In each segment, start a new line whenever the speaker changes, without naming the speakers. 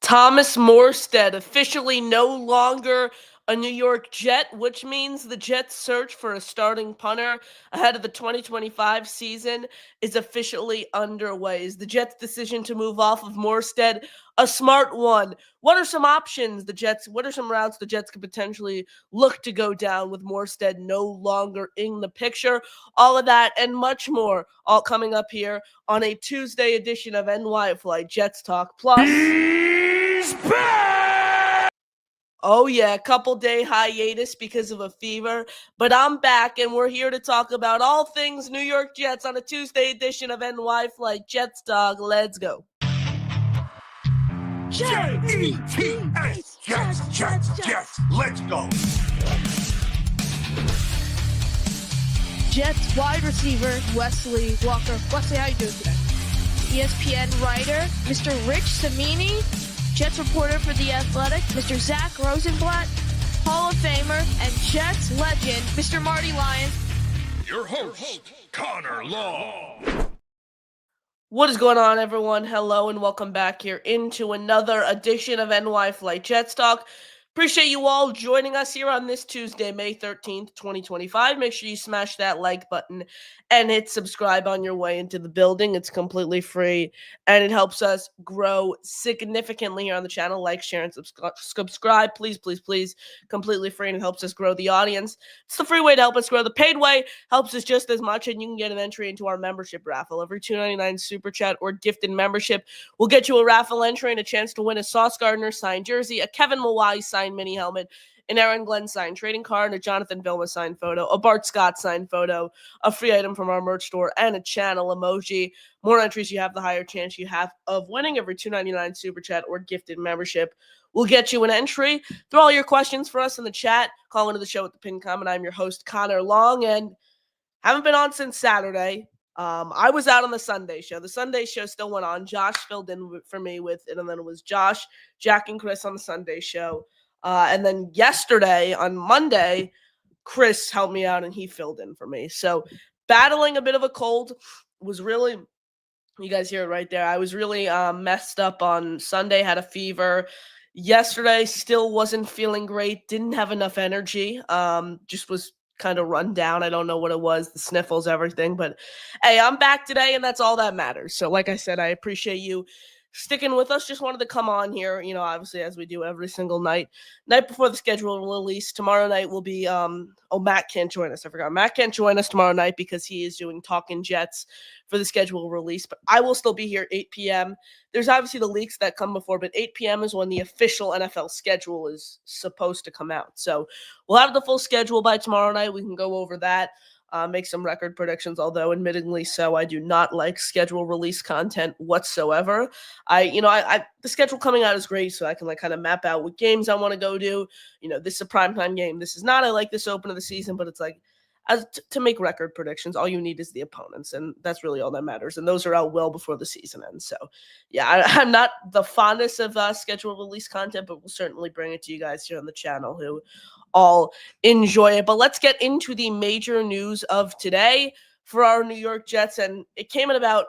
Thomas Morstead officially no longer a New York Jet, which means the Jets' search for a starting punter ahead of the 2025 season is officially underway. Is the Jets' decision to move off of Morstead a smart one? What are some options what are some routes the Jets could potentially look to go down with Morstead no longer in the picture? All of that and much more, all coming up here on a Tuesday edition of NY Flight Jets Talk Plus.
He's back!
Oh, yeah, couple day hiatus because of a fever, but I'm back and we're here to talk about all things New York Jets on a Tuesday edition of NY Flight Jets Talk. Let's go.
J-E-T-S, Jets, let's go.
Jets wide receiver Wesley Walker. Wesley, how you doing today? ESPN writer Mr. Rich Cimini, Jets reporter for The Athletic, Mr. Zach Rosenblatt, Hall of Famer, and Jets legend, Mr. Marty Lyons.
Your host, Connor Long.
What is going on, everyone? Hello and welcome back here into another edition of NY Flight Jets Talk. Appreciate you all joining us here on this Tuesday, May 13th, 2025. Make sure you smash that like button and hit subscribe on your way into the building. It's completely free, and it helps us grow significantly here on the channel. Like, share, and subscribe. Please, please, please. Completely free, and it helps us grow the audience. It's the free way to help us grow. The paid way helps us just as much, and you can get an entry into our membership raffle. Every $2.99 super chat or gifted membership will get you a raffle entry and a chance to win a Sauce Gardner signed jersey, a Kevin Mawai signed mini helmet, an Aaron Glenn signed trading card, and a Jonathan Vilma signed photo, a Bart Scott signed photo, a free item from our merch store, and a channel emoji. More entries you have, the higher chance you have of winning. Every $2.99 super chat or gifted membership will get you an entry. Throw all your questions for us in the chat. Call into the show with the pin comment. I'm your host, Connor Long, and haven't been on since Saturday. I was out on the Sunday show. The Sunday show still went on. Josh filled in for me with it, and then it was Josh, Jack, and Chris on the Sunday show. And then yesterday, on Monday, Chris helped me out, and he filled in for me. So battling a bit of a cold was really, you guys hear it right there. I was really messed up on Sunday, had a fever. Yesterday, still wasn't feeling great, didn't have enough energy, just was kind of run down. I don't know what it was, the sniffles, everything, but hey, I'm back today, and that's all that matters. So like I said, I appreciate you sticking with us. Just wanted to come on here, obviously, as we do every single night before the schedule release. Tomorrow night will be Matt can't join us. I forgot. Matt can't join us tomorrow night because he is doing Talking Jets for the schedule release, but I will still be here 8 p.m. There's obviously the leaks that come before, but 8 p.m. is when the official NFL schedule is supposed to come out. So we'll have the full schedule by tomorrow night. We can go over that. Make some record predictions, although admittedly so, I do not like schedule release content whatsoever. The schedule coming out is great, so I can kind of map out what games I want to go to. This is a primetime game. This is not. I like this open of the season, but it's to make record predictions, all you need is the opponents, and that's really all that matters. And those are out well before the season ends. So, yeah, I'm not the fondest of schedule release content, but we'll certainly bring it to you guys here on the channel who all enjoy it. But let's get into the major news of today for our New York Jets, and it came at about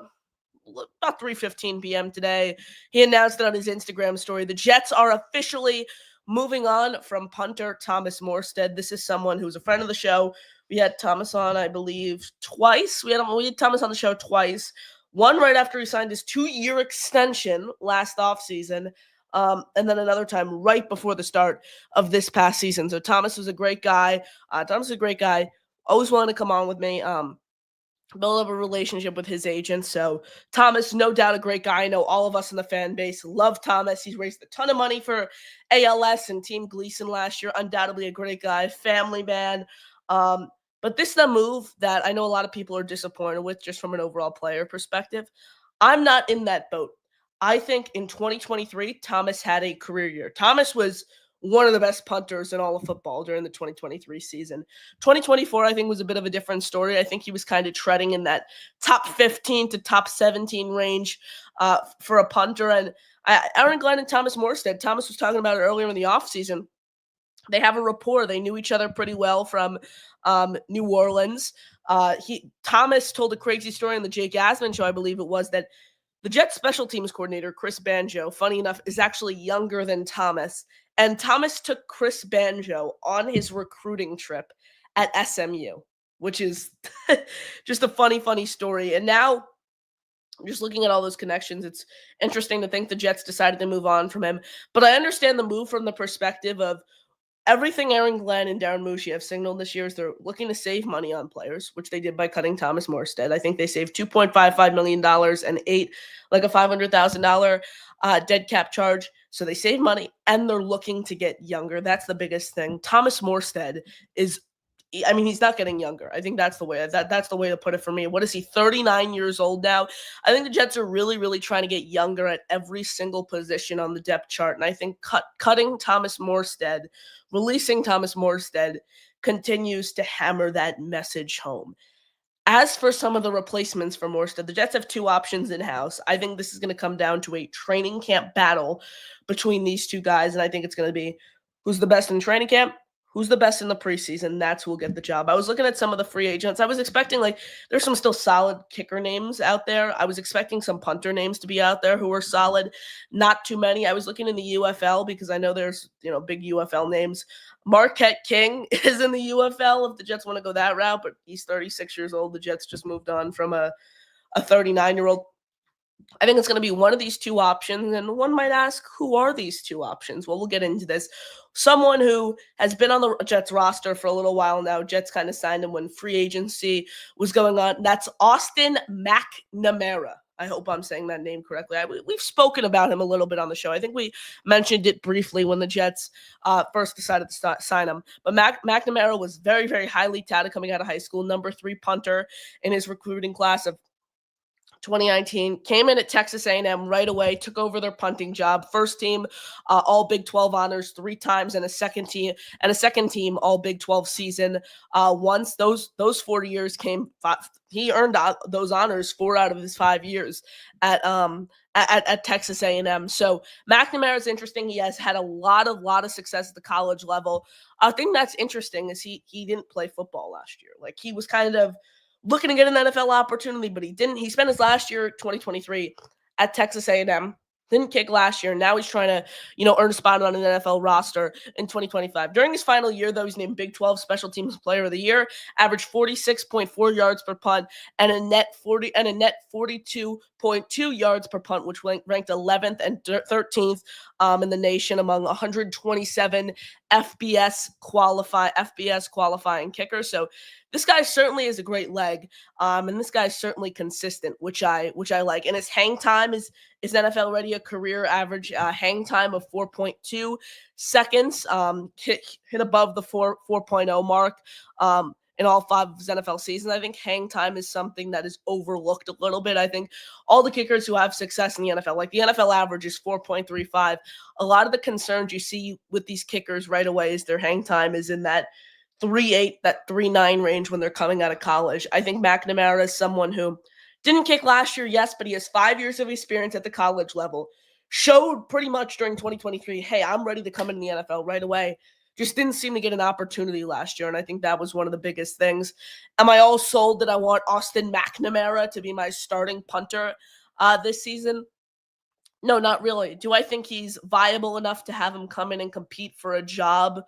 3:15 p.m. today. He announced it on his Instagram story. The Jets are officially moving on from punter Thomas Morstead. This is someone who's a friend of the show. We had Thomas on, I believe, twice. We had Thomas on the show twice. One right after he signed his 2-year extension last offseason, and then another time right before the start of this past season. So Thomas was a great guy. Always wanted to come on with me. Build up a relationship with his agent. So Thomas, no doubt a great guy. I know all of us in the fan base love Thomas. He's raised a ton of money for ALS and Team Gleason last year. Undoubtedly a great guy, family man. But this is a move that I know a lot of people are disappointed with just from an overall player perspective. I'm not in that boat. I think in 2023, Thomas had a career year. Thomas was one of the best punters in all of football during the 2023 season. 2024, I think, was a bit of a different story. I think he was kind of treading in that top 15 to top 17 range for a punter. And Aaron Glenn and Thomas Morstead, Thomas was talking about it earlier in the offseason. They have a rapport. They knew each other pretty well from New Orleans. Thomas told a crazy story on the Jake Asman show, I believe it was, that The Jets special teams coordinator, Chris Banjo, funny enough, is actually younger than Thomas. And Thomas took Chris Banjo on his recruiting trip at SMU, which is just a funny story. And now, just looking at all those connections, it's interesting to think the Jets decided to move on from him. But I understand the move from the perspective of everything Aaron Glenn and Darren Mushi have signaled this year is they're looking to save money on players, which they did by cutting Thomas Morstead. I think they saved $2.55 million and like a $500,000 dead cap charge. So they save money and they're looking to get younger. That's the biggest thing. Thomas Morstead is, I mean, he's not getting younger. I think that's the way that's the way to put it for me. What is he, 39 years old now? I think the Jets are really trying to get younger at every single position on the depth chart. And I think cutting Thomas Morstead, releasing Thomas Morstead continues to hammer that message home. As for some of the replacements for Morstead, the Jets have two options in-house. I think this is going to come down to a training camp battle between these two guys, and I think it's going to be who's the best in training camp, who's the best in the preseason. That's who will get the job. I was looking at some of the free agents. I was expecting, there's some still solid kicker names out there. I was expecting some punter names to be out there who were solid. Not too many. I was looking in the UFL because I know there's, big UFL names. Marquette King is in the UFL if the Jets want to go that route, but he's 36 years old. The Jets just moved on from a 39-year-old. I think it's going to be one of these two options, and one might ask, who are these two options? Well, we'll get into this. Someone who has been on the Jets roster for a little while now. Jets kind of signed him when free agency was going on. That's Austin McNamara. I hope I'm saying that name correctly. We've spoken about him a little bit on the show. I think we mentioned it briefly when the Jets first decided to sign him. But McNamara was very highly touted coming out of high school, number 3 punter in his recruiting class of 2019, came in at Texas A&M right away, took over their punting job. First team, all Big 12 honors 3 times, and a second team, all Big 12 season. Once those 4 years came, he earned those honors 4 out of his 5 years at Texas A&M. So McNamara is interesting. He has had a lot of success at the college level. I think that's interesting is he didn't play football last year. He was kind of looking to get an NFL opportunity, but he didn't. He spent his last year, 2023, at Texas A&M. Didn't kick last year. Now he's trying to, earn a spot on an NFL roster in 2025. During his final year, though, he's named Big 12 Special Teams Player of the Year, averaged 46.4 yards per punt, and a net 42.2 yards per punt, which ranked 11th and 13th in the nation among 127 FBS qualifying kickers. So this guy certainly is a great leg, and this guy's certainly consistent, which I like. And his hang time is NFL ready, a career average hang time of 4.2 seconds, hit above the 4.0 mark in all 5 of his NFL seasons. I think hang time is something that is overlooked a little bit. I think all the kickers who have success in the NFL, like the NFL average is 4.35. A lot of the concerns you see with these kickers right away is their hang time is in that 3.8, that 3.9 range when they're coming out of college. I think McNamara is someone who didn't kick last year, yes, but he has 5 years of experience at the college level. Showed pretty much during 2023, hey, I'm ready to come into the NFL right away. Just didn't seem to get an opportunity last year, and I think that was one of the biggest things. Am I all sold that I want Austin McNamara to be my starting punter this season? No, not really. Do I think he's viable enough to have him come in and compete for a job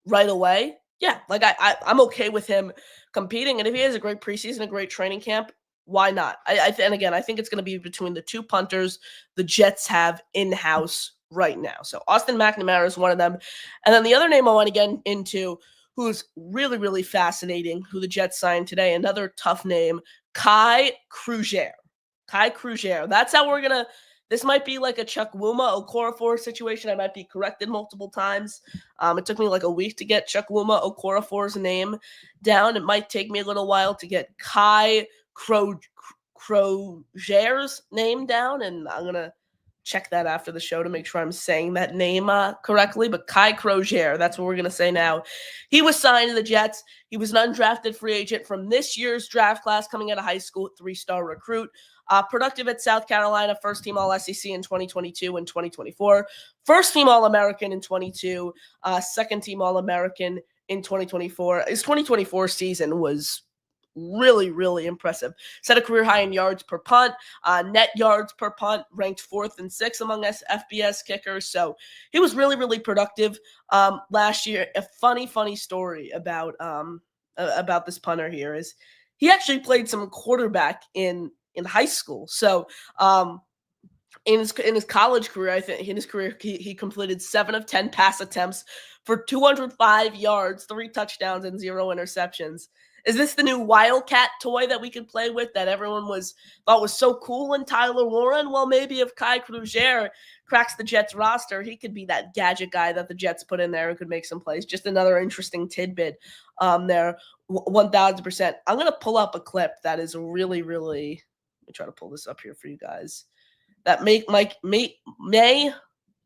right away? Yeah, I'm okay with him competing, and if he has a great preseason, a great training camp, why not? And again, I think it's going to be between the 2 punters the Jets have in-house right now. So Austin McNamara is one of them. And then the other name I want to get into, who's really fascinating, who the Jets signed today, another tough name, Kai Kruger. That's how we're going to – this might be like a Chukwuma Okorafor situation. I might be corrected multiple times. It took me like a week to get Chukwuma Okorafor's name down. It might take me a little while to get Kai Kruger's name down, and I'm going to check that after the show to make sure I'm saying that name correctly. But Kai Kruger, that's what we're going to say now. He was signed to the Jets. He was an undrafted free agent from this year's draft class coming out of high school, 3-star recruit. Productive at South Carolina, first-team All-SEC in 2022 and 2024. First-team All-American in 22, second-team All-American in 2024. His 2024 season was really, really impressive. Set a career high in yards per punt, net yards per punt, ranked 4th and 6th among FBS kickers. So he was really, really productive last year. A funny story about this punter here is he actually played some quarterback in high school. So in his college career, I think in his career, he completed 7 of 10 pass attempts for 205 yards, 3 touchdowns, and 0 interceptions. Is this the new Wildcat toy that we could play with that everyone thought was so cool in Tyler Warren? Well, maybe if Kai Kruger cracks the Jets roster, he could be that gadget guy that the Jets put in there and could make some plays. Just another interesting tidbit there, 1,000%. I'm going to pull up a clip that is really, really – let me try to pull this up here for you guys. That may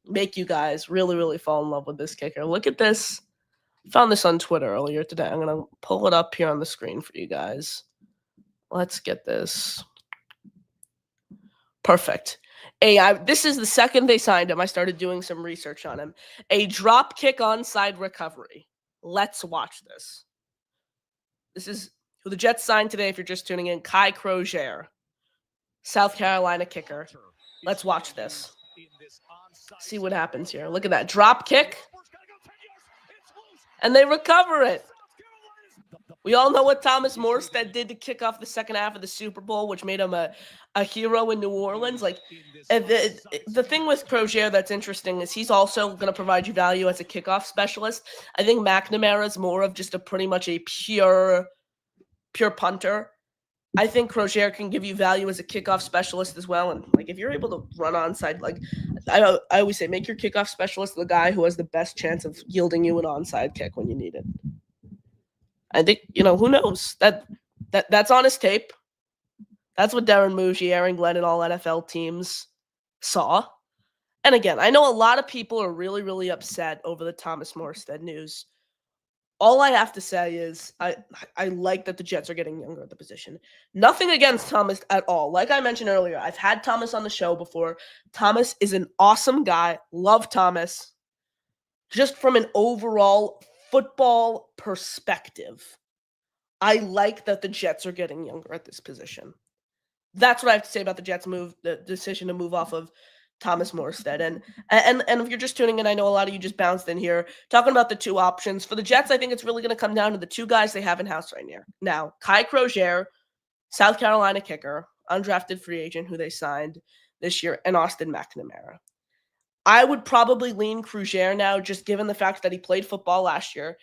make you guys really, really fall in love with this kicker. Look at this. I found this on Twitter earlier today. I'm going to pull it up here on the screen for you guys. Let's get this. Perfect. This is the second they signed him. I started doing some research on him. A drop kick onside recovery. Let's watch this. This is who the Jets signed today, if you're just tuning in. Kai Kruger, South Carolina kicker. Let's watch this. See what happens here. Look at that drop kick. And they recover it. We all know what Thomas Morstead did to kick off the second half of the Super Bowl, which made him a hero in New Orleans. Like the thing with Crozier that's interesting is he's also going to provide you value as a kickoff specialist. I think McNamara is more of just pretty much a pure punter. I think Crozier can give you value as a kickoff specialist as well. And like if you're able to run onside, like I always say, make your kickoff specialist the guy who has the best chance of yielding you an onside kick when you need it. I think, who knows? That's on his tape. That's what Darren Muji, Aaron Glenn, and all NFL teams saw. And again, I know a lot of people are really, really upset over the Thomas Morstead news. All I have to say is I like that the Jets are getting younger at the position. Nothing against Thomas at all. Like I mentioned earlier, I've had Thomas on the show before. Thomas is an awesome guy. Love Thomas. Just from an overall football perspective, I like that the Jets are getting younger at this position. That's what I have to say about the Jets' the decision to move off of Thomas Morstead. And if you're just tuning in, I know a lot of you just bounced in here talking about the two options. For the Jets, I think it's really going to come down to the two guys they have in-house right now. Kai Kruger, South Carolina kicker, undrafted free agent who they signed this year, and Austin McNamara. I would probably lean Kruger now, just given the fact that he played football last year,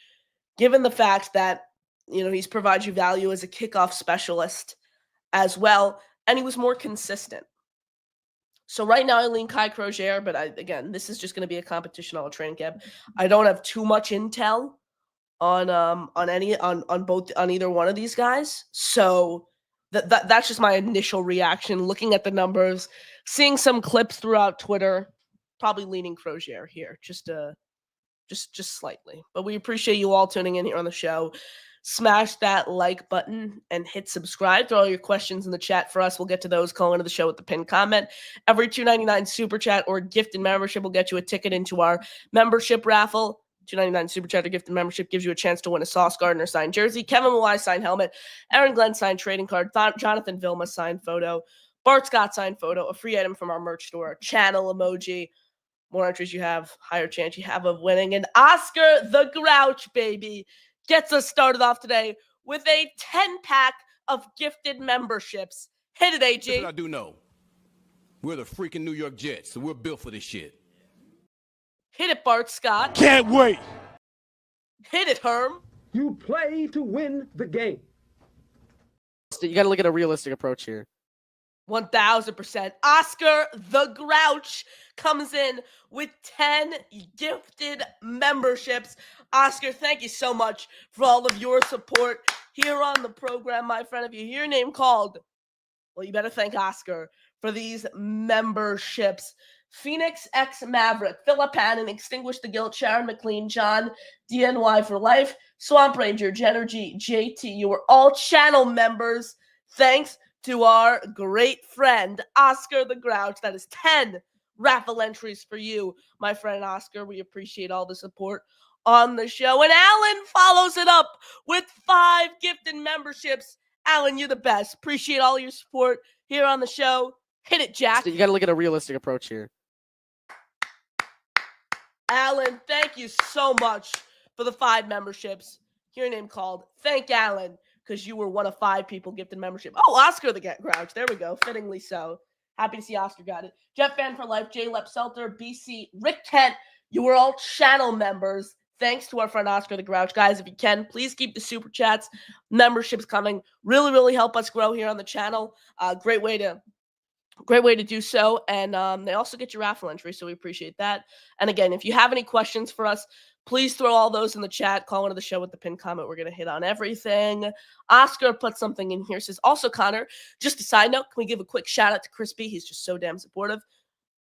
given the fact that, he's provided you value as a kickoff specialist as well, and he was more consistent. So right now I lean Kai Kruger, but again, this is just going to be a competition on a training camp. I don't have too much intel on either one of these guys. So that's just my initial reaction, looking at the numbers, seeing some clips throughout Twitter, probably leaning Kruger here, just slightly. But we appreciate you all tuning in here on the show. Smash that like button and hit subscribe. Throw all your questions in the chat for us. We'll get to those. Call into the show with the pinned comment. Every $2.99 super chat or gifted membership will get you a ticket into our membership raffle. $2.99 super chat or gifted membership gives you a chance to win a Sauce Gardner signed jersey, Kevin Malai signed helmet, Aaron Glenn signed trading card, Jonathan Vilma signed photo, Bart Scott signed photo, a free item from our merch store, a channel emoji. More entries you have, higher chance you have of winning. And Oscar the Grouch, baby, gets us started off today with a 10-pack of gifted memberships. Hit it, AG.
Here's what I do know. We're the freaking New York Jets, so we're built for this shit.
Hit it, Bart Scott.
Can't wait.
Hit it, Herm.
You play to win the game.
You got to look at a realistic approach here.
1,000%. Oscar the Grouch comes in with 10 gifted memberships. Oscar, thank you so much for all of your support here on the program, my friend. If you hear your name called, well, you better thank Oscar for these memberships. Phoenix X Maverick, Philip Hannon, Extinguish the Guilt, Sharon McLean, John, DNY for Life, Swamp Ranger, Genergy, JT. You are all channel members. Thanks to our great friend, Oscar the Grouch. That is 10 raffle entries for you, my friend Oscar. We appreciate all the support on the show. And Alan follows it up with 5 gifted memberships. Alan, you're the best. Appreciate all your support here on the show. Hit it, Jack.
You got to look at a realistic approach here.
Alan, thank you so much for the 5 memberships. Hear your name called. Thank Alan, because you were one of 5 people gifted membership. Oh, Oscar the Grouch. There we go. Fittingly so. Happy to see Oscar got it. Jet Fan for Life, J. Lep Selter, BC, Rick Kent. You were all channel members. Thanks to our friend Oscar the Grouch. Guys, if you can, please keep the super chats, memberships coming. Really, really help us grow here on the channel. Great way to do so. And they also get your raffle entry, so we appreciate that. And again, if you have any questions for us, please throw all those in the chat. Call into the show with the pinned comment. We're going to hit on everything. Oscar put something in here. Says, also, Connor, just a side note, can we give a quick shout out to Chris B? He's just so damn supportive.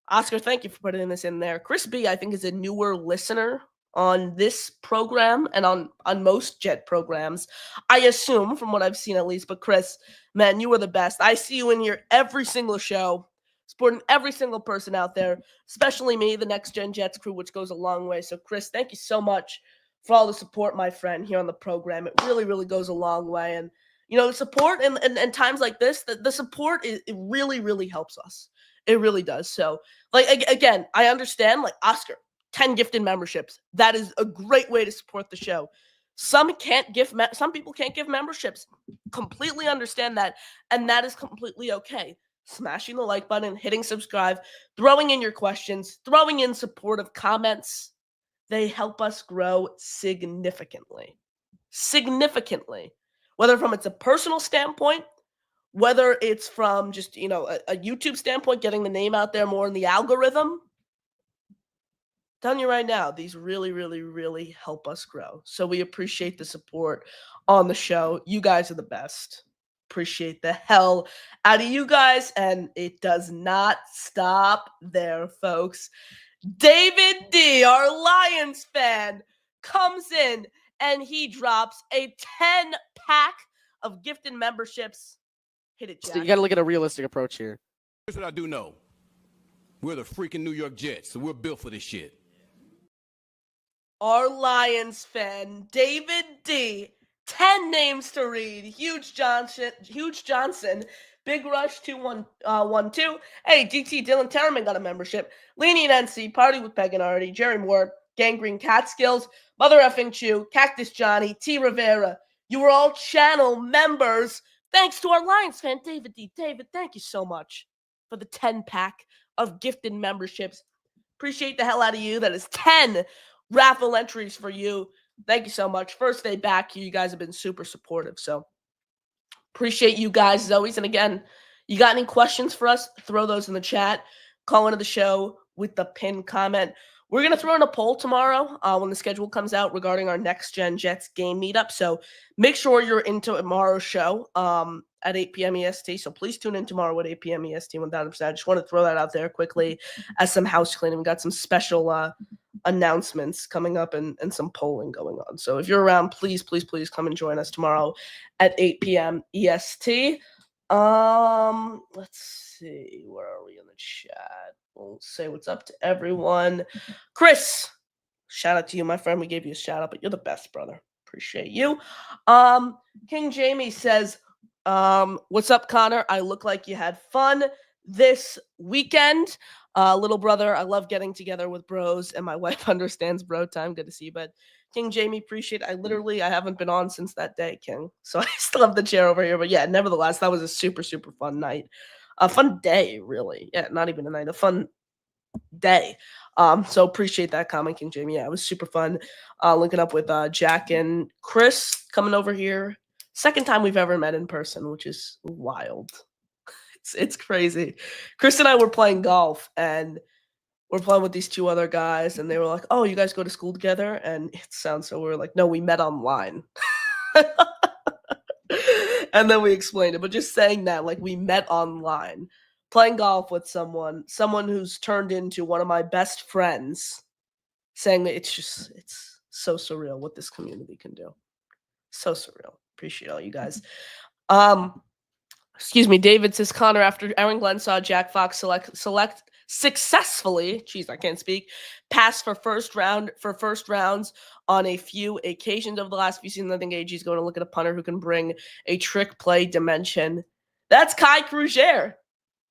Oscar, thank you for putting this in there. Chris B, I think, is a newer listener on this program and on most Jet programs. I assume, from what I've seen at least. But Chris, man, you are the best. I see you in here every single show, supporting every single person out there, especially me, the Next Gen Jets crew, which goes a long way. So, Chris, thank you so much for all the support, my friend, here on the program. It really, really goes a long way. And, you know, support in times like this, the support, it really, really helps us. It really does. So, like, again, I understand, like, Oscar, 10 gifted memberships. That is a great way to support the show. Some people can't give memberships. Completely understand that. And that is completely okay. Smashing the like button, hitting subscribe, throwing in your questions, throwing in supportive comments. They help us grow significantly. Significantly. Whether from it's a personal standpoint, whether it's from just, you know, a YouTube standpoint, getting the name out there more in the algorithm. Telling you right now, these really, really, really help us grow. So we appreciate the support on the show. You guys are the best. Appreciate the hell out of you guys. And it does not stop there, folks. David D, our Lions fan, comes in and he drops a 10-pack of gifted memberships. Hit it, Jack.
You got to look at a realistic approach here.
Here's what I do know. We're the freaking New York Jets, so we're built for this shit.
Our Lions fan, David D. 10 names to read. Huge Johnson, Big Rush 2112. Hey, DT Dylan Terman got a membership. Lenient NC, Party with Peg and Artie, Jerry Moore, Gangrene Catskills, Mother Effing Chew, Cactus Johnny, T. Rivera. You were all channel members. Thanks to our Lions fan, David D. David, thank you so much for the 10-pack of gifted memberships. Appreciate the hell out of you. That is 10 raffle entries for you. Thank you so much. First day back here. You guys have been super supportive. So appreciate you guys as always. And again, you got any questions for us? Throw those in the chat. Call into the show with the pinned comment. We're going to throw in a poll tomorrow when the schedule comes out regarding our Next Gen Jets game meetup. So make sure you're into tomorrow's show at 8 p.m. EST. So please tune in tomorrow at 8 p.m. EST 1000%. I just want to throw that out there quickly as some house cleaning. We got some special announcements coming up and some polling going on. So if you're around, please, please, please come and join us tomorrow at 8 p.m. EST. Let's see. Where are we in the chat? We'll say what's up to everyone. Chris, shout out to you, my friend. We gave you a shout out, but you're the best, brother. Appreciate you. King Jamie says, what's up, Connor? I look like you had fun this weekend. Little brother, I love getting together with bros, and my wife understands bro time. Good to see you, but King Jamie, appreciate it. I haven't been on since that day, King. So I still have the chair over here. But yeah, nevertheless, that was a super, super fun night. A fun day, really. Yeah, not even a night, a fun day. So appreciate that comment, King Jamie. Yeah, it was super fun. Linking up with Jack and Chris coming over here. Second time we've ever met in person, which is wild. It's crazy. Chris and I were playing golf, and we're playing with these 2 other guys, and they were like, "Oh, you guys go to school together?" And it sounds so weird. Like, no, we met online. And then we explained it, but just saying that, like, we met online, playing golf with someone who's turned into one of my best friends, saying that it's so surreal what this community can do. So surreal. Appreciate all you guys. Excuse me, David says, Connor, after Aaron Glenn saw Jack Fox select successfully, I can't speak, passed for first rounds on a few occasions over the last few seasons. I think AG is going to look at a punter who can bring a trick play dimension. That's Kai Kruger,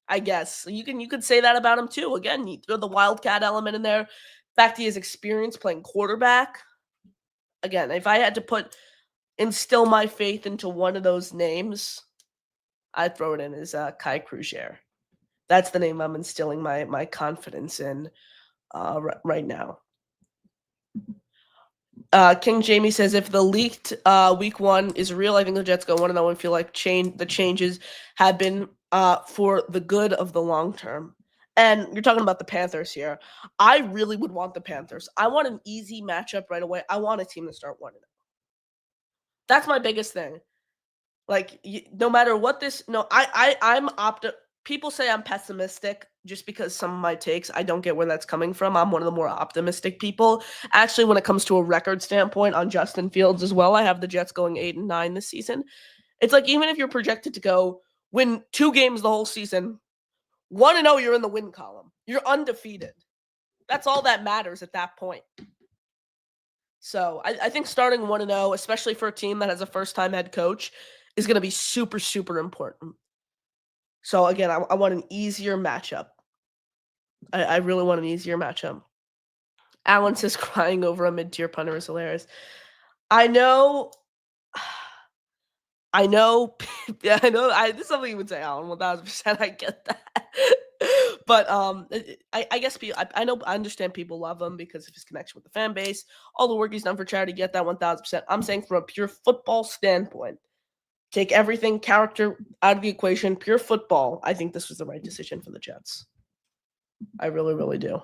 I guess. You could say that about him too. Again, you throw the wildcat element in there. The fact he has experience playing quarterback. Again, if I had to instill my faith into one of those names, I'd throw it in as Kai Kruger. That's the name I'm instilling my confidence in right now. King Jamie says, if the leaked week 1 is real, I think the Jets go 1-0 and feel like the changes have been for the good of the long term. And you're talking about the Panthers here. I really would want the Panthers. I want an easy matchup right away. I want a team to start 1-0. That's my biggest thing. Like, no matter what this, no, I'm people say I'm pessimistic just because some of my takes, I don't get where that's coming from. I'm one of the more optimistic people. Actually, when it comes to a record standpoint on Justin Fields as well, I have the Jets going 8-9 this season. It's like, even if you're projected to go win 2 games the whole season, 1-0, you're in the win column. You're undefeated. That's all that matters at that point. So I think starting 1-0, especially for a team that has a first-time head coach, is going to be super, super important. So again, I want an easier matchup. I really want an easier matchup. Alan says crying over a mid-tier punter is hilarious. I know. Yeah, I know. This is something you would say, Alan. 1,000%. I get that. But I guess I understand people love him because of his connection with the fan base, all the work he's done for charity. Get that 1,000%. I'm saying from a pure football standpoint, take everything, character out of the equation, pure football. I think this was the right decision for the Jets. I really, really do.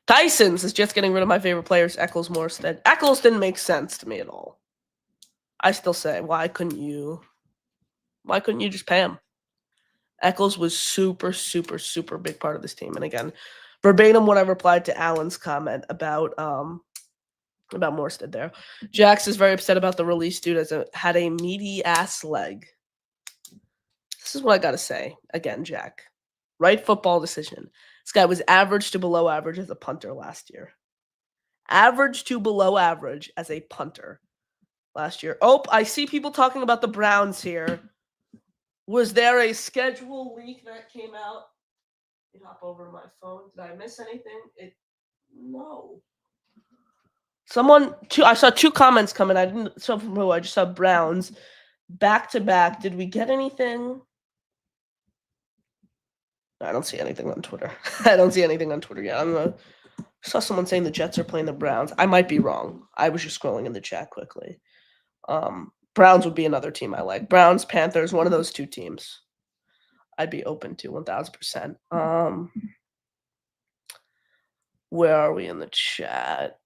Tyson says, Jets getting rid of my favorite players, Eccles, Morstead. Eccles didn't make sense to me at all. I still say, why couldn't you just pay him? Eccles was super, super, super big part of this team. And again, verbatim what I replied to Alan's comment about Morstead there. Jax is very upset about the release dude as had a meaty ass leg. This is what I gotta say. Again, Jack. Right football decision. This guy was average to below average as a punter last year. Average to below average as a punter last year. Oh, I see people talking about the Browns here. Was there a schedule leak that came out? Let me hop over to my phone. Did I miss anything? No. I saw 2 comments coming. I didn't saw from who. I just saw Browns back to back. Did we get anything? I don't see anything on Twitter. I don't see anything on Twitter yet. I saw someone saying the Jets are playing the Browns. I might be wrong. I was just scrolling in the chat quickly. Browns would be another team I like. Browns, Panthers, one of those 2 teams I'd be open to 1,000%. Where are we in the chat?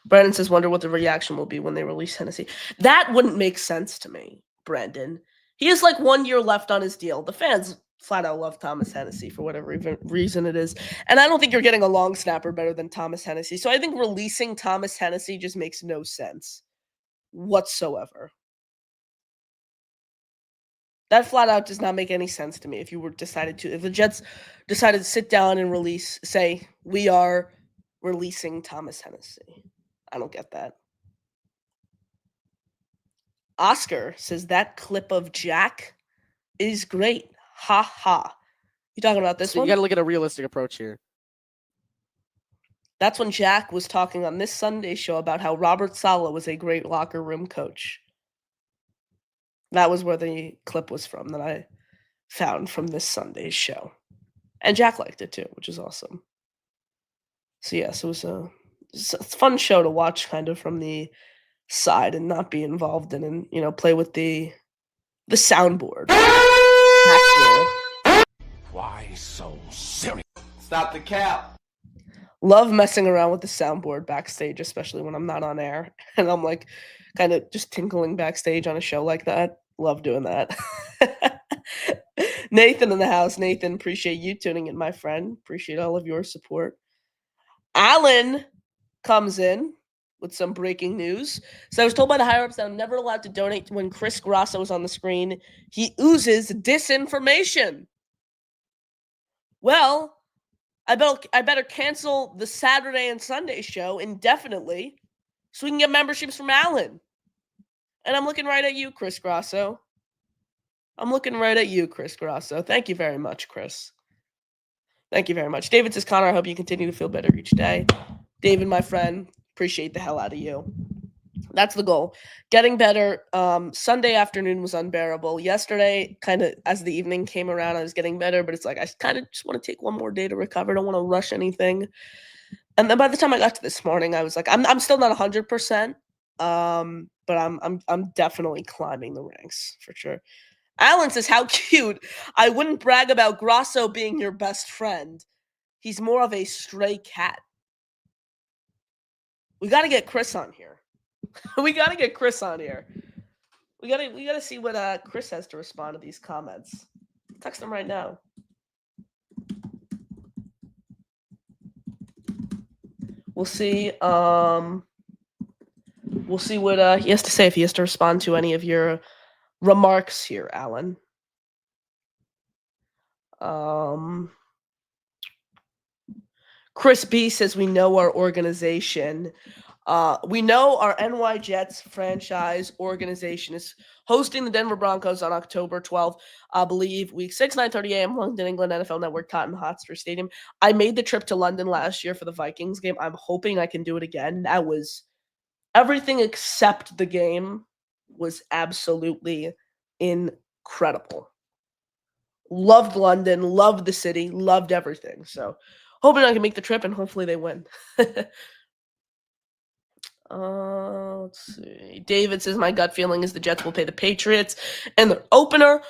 Brandon says, wonder what the reaction will be when they release Hennessy. That wouldn't make sense to me, Brandon. He has like 1 year left on his deal. The fans flat out love Thomas Hennessy for whatever reason it is. And I don't think you're getting a long snapper better than Thomas Hennessy. So I think releasing Thomas Hennessy just makes no sense whatsoever. That flat out does not make any sense to me. If the Jets decided to sit down and say, we are releasing Thomas Hennessy. I don't get that. Oscar says that clip of Jack is great. Ha ha. You talking about this one?
You got to look at a realistic approach here.
That's when Jack was talking on this Sunday show about how Robert Saleh was a great locker room coach. That was where the clip was from that I found from this Sunday's show. And Jack liked it too, which is awesome. So yes, it was a fun show to watch kind of from the side and not be involved in and, play with the soundboard.
Why so serious?
Stop the cap.
Love messing around with the soundboard backstage, especially when I'm not on air. And I'm like kind of just tinkling backstage on a show like that. Love doing that. Nathan in the house. Nathan, appreciate you tuning in, my friend. Appreciate all of your support. Alan comes in. with some breaking news. So I was told by the higher-ups that I'm never allowed to donate when Chris Grosso is on the screen. He oozes disinformation. Well, I better cancel the Saturday and Sunday show indefinitely so we can get memberships from Alan. And I'm looking right at you, Chris Grosso. I'm looking right at you, Chris Grosso. Thank you very much, Chris. Thank you very much. David says, Connor, I hope you continue to feel better each day. David, my friend, appreciate the hell out of you. That's the goal. Getting better. Sunday afternoon was unbearable. Yesterday, kind of as the evening came around, I was getting better, but it's like I kind of just want to take one more day to recover. I don't want to rush anything. And then by the time I got to this morning, I was like, I'm still not 100%, but I'm definitely climbing the ranks for sure. Alan says, how cute. I wouldn't brag about Grosso being your best friend. He's more of a stray cat. We got to get Chris on here. We got to get Chris on here. We got to see what Chris has to respond to these comments. Text him right now. We'll see. We'll see what he has to say, if he has to respond to any of your remarks here, Alan. Chris B says, we know our organization. We know our NY Jets franchise organization is hosting the Denver Broncos on October 12th, I believe, week 6, 9:30 a.m., London, England, NFL Network, Tottenham Hotspur Stadium. I made the trip to London last year for the Vikings game. I'm hoping I can do it again. That was everything except the game was absolutely incredible. Loved London, loved the city, loved everything. So hoping I can make the trip and hopefully they win. Let's see. David says, my gut feeling is the Jets will pay the Patriots in the opener.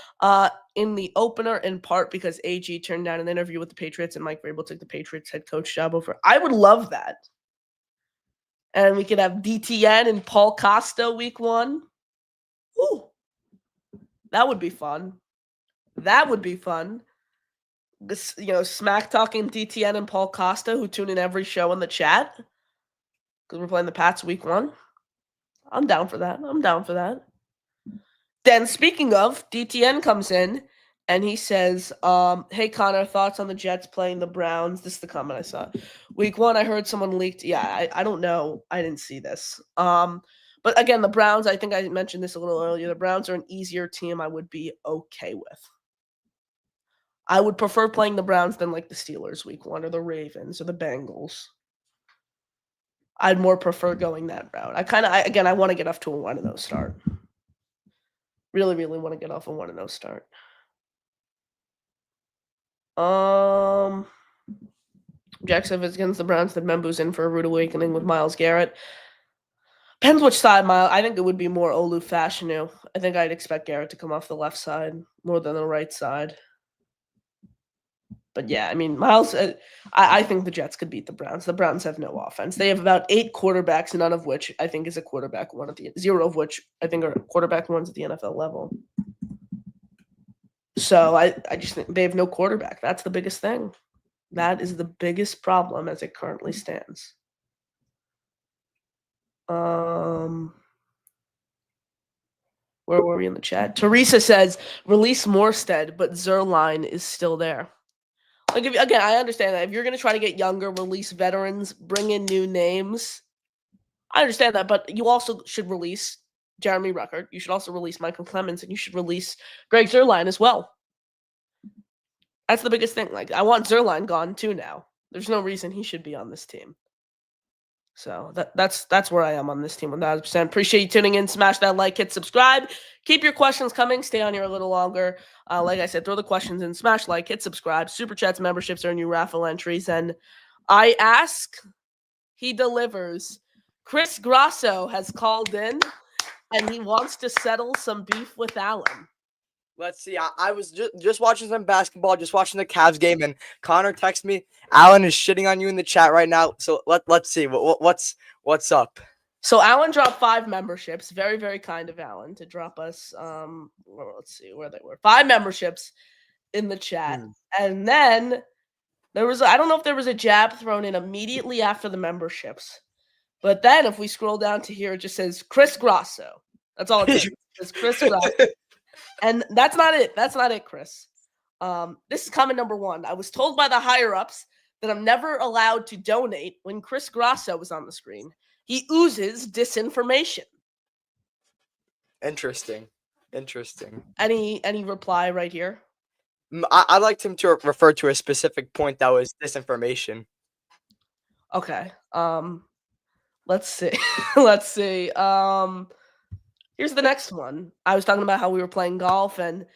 In part because AG turned down an interview with the Patriots and Mike Vrabel took the Patriots head coach job over. I would love that. And we could have DTN and Paul Costa week 1. Ooh, that would be fun. That would be fun. This, smack talking DTN and Paul Costa, who tune in every show in the chat because we're playing the Pats week 1. I'm down for that. Then speaking of, DTN comes in and he says, hey, Connor, thoughts on the Jets playing the Browns? This is the comment I saw. Week 1, I heard someone leaked. Yeah, I don't know. I didn't see this. But again, the Browns, I think I mentioned this a little earlier. The Browns are an easier team I would be okay with. I would prefer playing the Browns than like the Steelers week 1 or the Ravens or the Bengals. I'd more prefer going that route. I want to get off to a 1-0 start. Really, really want to get off a 1-0 start. Jackson, if it's against the Browns, then Membu's in for a rude awakening with Myles Garrett. Depends which side, Myles. I think it would be more Olu Fashanu. I think I'd expect Garrett to come off the left side more than the right side. But yeah, I mean, Myles, I think the Jets could beat the Browns. The Browns have no offense. They have about 8 quarterbacks, none of which I think is a quarterback one at the 0 of which I think are quarterback ones at the NFL level. So I just think they have no quarterback. That's the biggest thing. That is the biggest problem as it currently stands. Where were we in the chat? Teresa says, release Morstead, but Zerline is still there. Like, again, I understand that. If you're going to try to get younger, release veterans, bring in new names, I understand that. But you also should release Jeremy Ruckert. You should also release Michael Clemens, and you should release Greg Zuerlein as well. That's the biggest thing. Like, I want Zuerlein gone too now. There's no reason he should be on this team. So that's where I am on this team 1,000%. Appreciate you tuning in. Smash that like, hit subscribe. Keep your questions coming. Stay on here a little longer. Like I said, throw the questions in. Smash like, hit subscribe. Super chats, memberships are new raffle entries. And I ask, he delivers. Chris Grosso has called in, and he wants to settle some beef with Alan.
Let's see. I was just watching some basketball, just watching the Cavs game, and Connor texted me. Alan is shitting on you in the chat right now. So let's see what's up.
So Alan dropped 5 memberships. Very, very kind of Alan to drop us. Let's see where they were. 5 memberships in the chat, and then there was I don't know if there was a jab thrown in immediately after the memberships, But then if we scroll down to here, it just says Chris Grosso. That's all it says. It says Chris Grosso. And that's not it. That's not it, Chris. This is comment number 1. I was told by the higher-ups that I'm never allowed to donate when Chris Grosso was on the screen. He oozes disinformation.
Interesting.
Any reply right here?
I'd like him to refer to a specific point that was disinformation.
Okay. Let's see. Let's see. Here's the next one. I was talking about how we were playing golf, and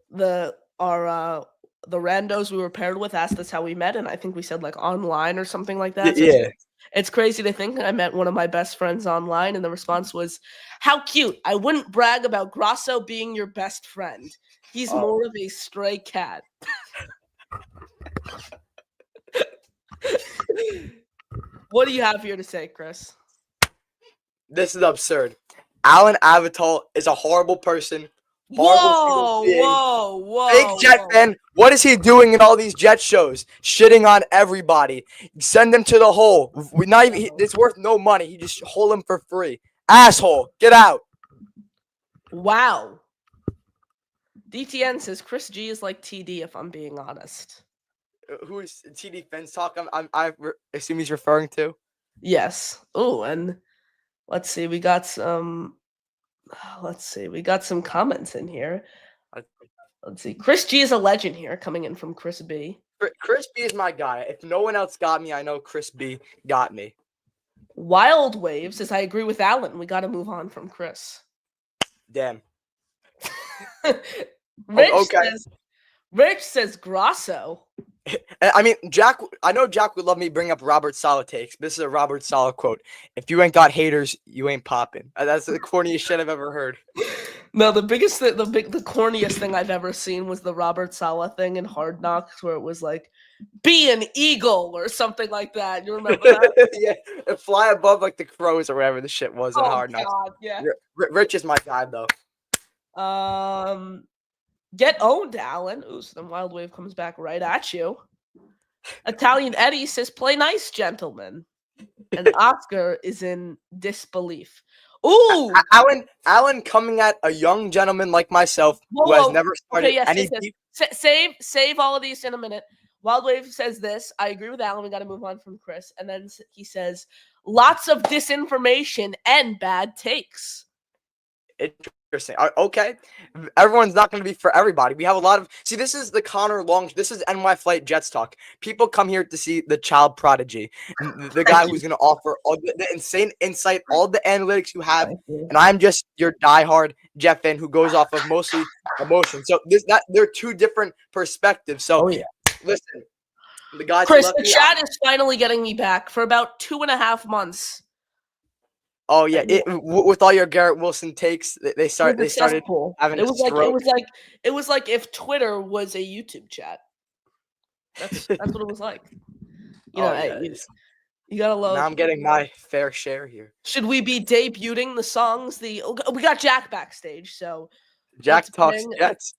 the randos we were paired with asked us how we met, and I think we said like online or something like that. So
Yeah.
it's crazy to think I met one of my best friends online, and the response was, "How cute! I wouldn't brag about Grosso being your best friend. He's more of a stray cat." What do you have here to say, Chris?
This is absurd. Alan Avatal is a horrible person.
Whoa!
Big Jet fan. What is he doing in all these Jet shows? Shitting on everybody. Send him to the hole. It's worth no money. He just hole him for free. Asshole. Get out.
Wow. DTN says Chris G is like TD, if I'm being honest.
Who is TD Fence Talk? I assume he's referring to.
Yes. Oh, and let's see. We got some comments in here. Let's see. Chris G is a legend here, coming in from Chris B.
Chris B is my guy. If no one else got me, I know Chris B got me.
Wild Wave says, I agree with Alan. We got to move on from Chris.
Damn.
Rich says Grosso.
I mean, Jack. I know Jack would love me bring up Robert Saleh takes. This is a Robert Saleh quote. If you ain't got haters, you ain't popping. That's the corniest shit I've ever heard.
No, the corniest thing I've ever seen was the Robert Saleh thing in Hard Knocks, where it was like, "Be an eagle" or something like that. You remember that?
Yeah, and fly above like the crows or whatever the shit was in Hard Knocks.
God, yeah.
Rich is my guy though.
Get owned, Alan. Ooh, so then Wild Wave comes back right at you. Italian Eddie says, play nice, gentlemen. And Oscar is in disbelief. Ooh!
Alan coming at a young gentleman like myself who has never started any beef.
Save all of these in a minute. Wild Wave says this. I agree with Alan. We got to move on from Chris. And then he says, lots of disinformation and bad takes.
Interesting. Okay. Everyone's not going to be for everybody. We have a lot of... See, this is the Connor Long... This is NY Flight Jets talk. People come here to see the child prodigy. The guy who's going to offer all the insane insight, all the analytics you have. And I'm just your diehard Jet fan who goes off of mostly emotion. So they're two different perspectives. So, listen. The guys
Chris, the chat is finally getting me back for about 2.5 months.
Oh yeah, with all your Garrett Wilson takes, they started having a stroke.
It was like if Twitter was a YouTube chat. That's what it was like. You know, you gotta love.
Now I'm getting my fair share here.
Should we be debuting the songs? We got Jack backstage, so
Jack talks Jets.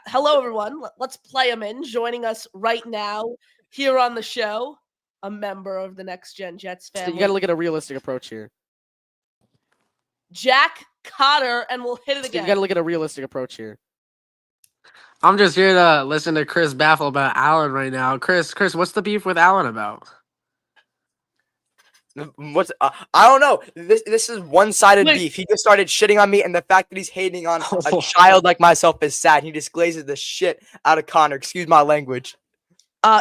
Hello everyone. Let's play him in. Joining us right now here on the show, a member of the Next Gen Jets family.
You gotta look at a realistic approach here.
Jack Cotter, and we'll hit it again.
You gotta look at a realistic approach here.
I'm just here to listen to Chris baffle about Alan right now. Chris, what's the beef with Alan about?
I don't know. This is one-sided beef. He just started shitting on me, and the fact that he's hating on a child like myself is sad. He just glazes the shit out of Connor. Excuse my language.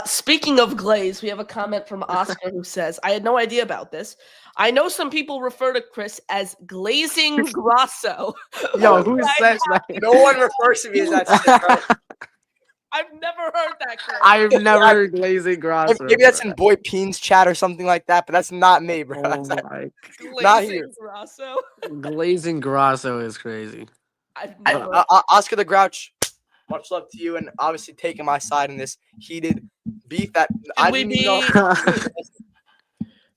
Speaking of glaze, we have a comment from Oscar who says, I had no idea about this. I know some people refer to Chris as glazing Grosso.
Yo, who says that?
No one refers to me as that shit, right?
I've never heard that, Chris.
I've never heard glazing Grosso.
Maybe that's in Boy Peen's chat or something like that, but that's not me, bro. Not here.
Grosso.
Glazing Grosso is crazy.
I've never.
Oscar the Grouch, much love to you, and obviously taking my side in this heated beef that I didn't even know.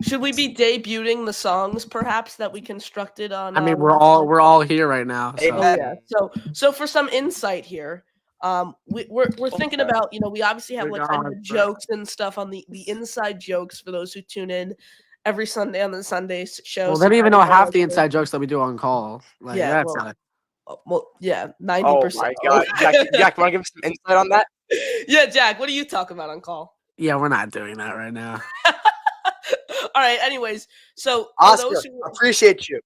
Should we be debuting the songs, perhaps, that we constructed on?
I mean, we're all here right now. So.
Oh, yeah. So for some insight here, we're thinking about, we obviously have like kind of jokes and stuff on the inside jokes for those who tune in every Sunday on the Sunday show.
Well,
so
they don't even know
kinda
half the
like
inside jokes that we do on call. Like,
Yeah,
that's
well,
not.
well, yeah,
Oh
90%.
my God, Jack, want to give us some insight on that?
Yeah, Jack, what are you talking about on call?
Yeah, we're not doing that right now.
All right. Anyways, so
Oscar, appreciate you.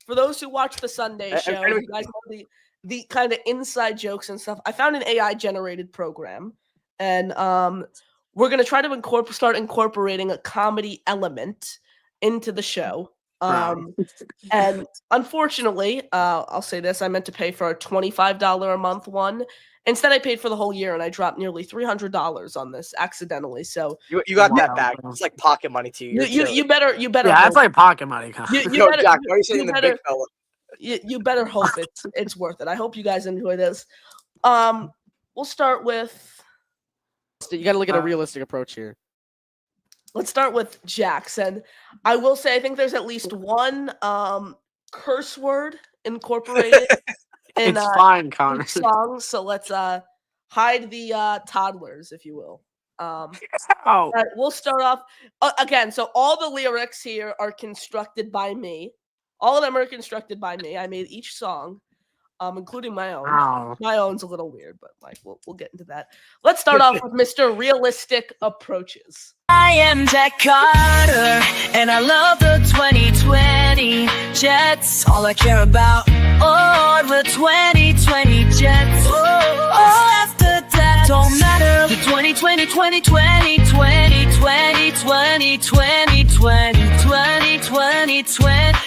for those who watch the Sunday show, you guys know the kind of inside jokes and stuff. I found an AI generated program, and we're gonna try to start incorporating a comedy element into the show. And unfortunately, I'll say this: I meant to pay for a $25 a month one. Instead, I paid for the whole year, and I dropped nearly $300 on this accidentally. So
you got that back. It's like pocket money to you.
You better.
Yeah, that's like pocket money.
You better,
Jack, why are you saying the big fella?
You better hope it's worth it. I hope you guys enjoy this. We'll start with.
You got to look at a realistic approach here.
Let's start with Jackson. I will say I think there's at least one curse word incorporated in
It's fine, Connor.
songs. So let's hide the toddlers, if you will.
Oh.
All right, we'll start off again. So all the lyrics here are constructed by me. All of them are constructed by me. I made each song, including my own.
Ow.
My own's a little weird, but like we'll get into that. Let's start off with Mr. Realistic Approaches.
I am Jack Carter, and I love the 2020 Jets. All I care about, the 2020 Jets. After that, don't matter. The 2020, 2020, 2020, 2020, 2020, 2020, 2020.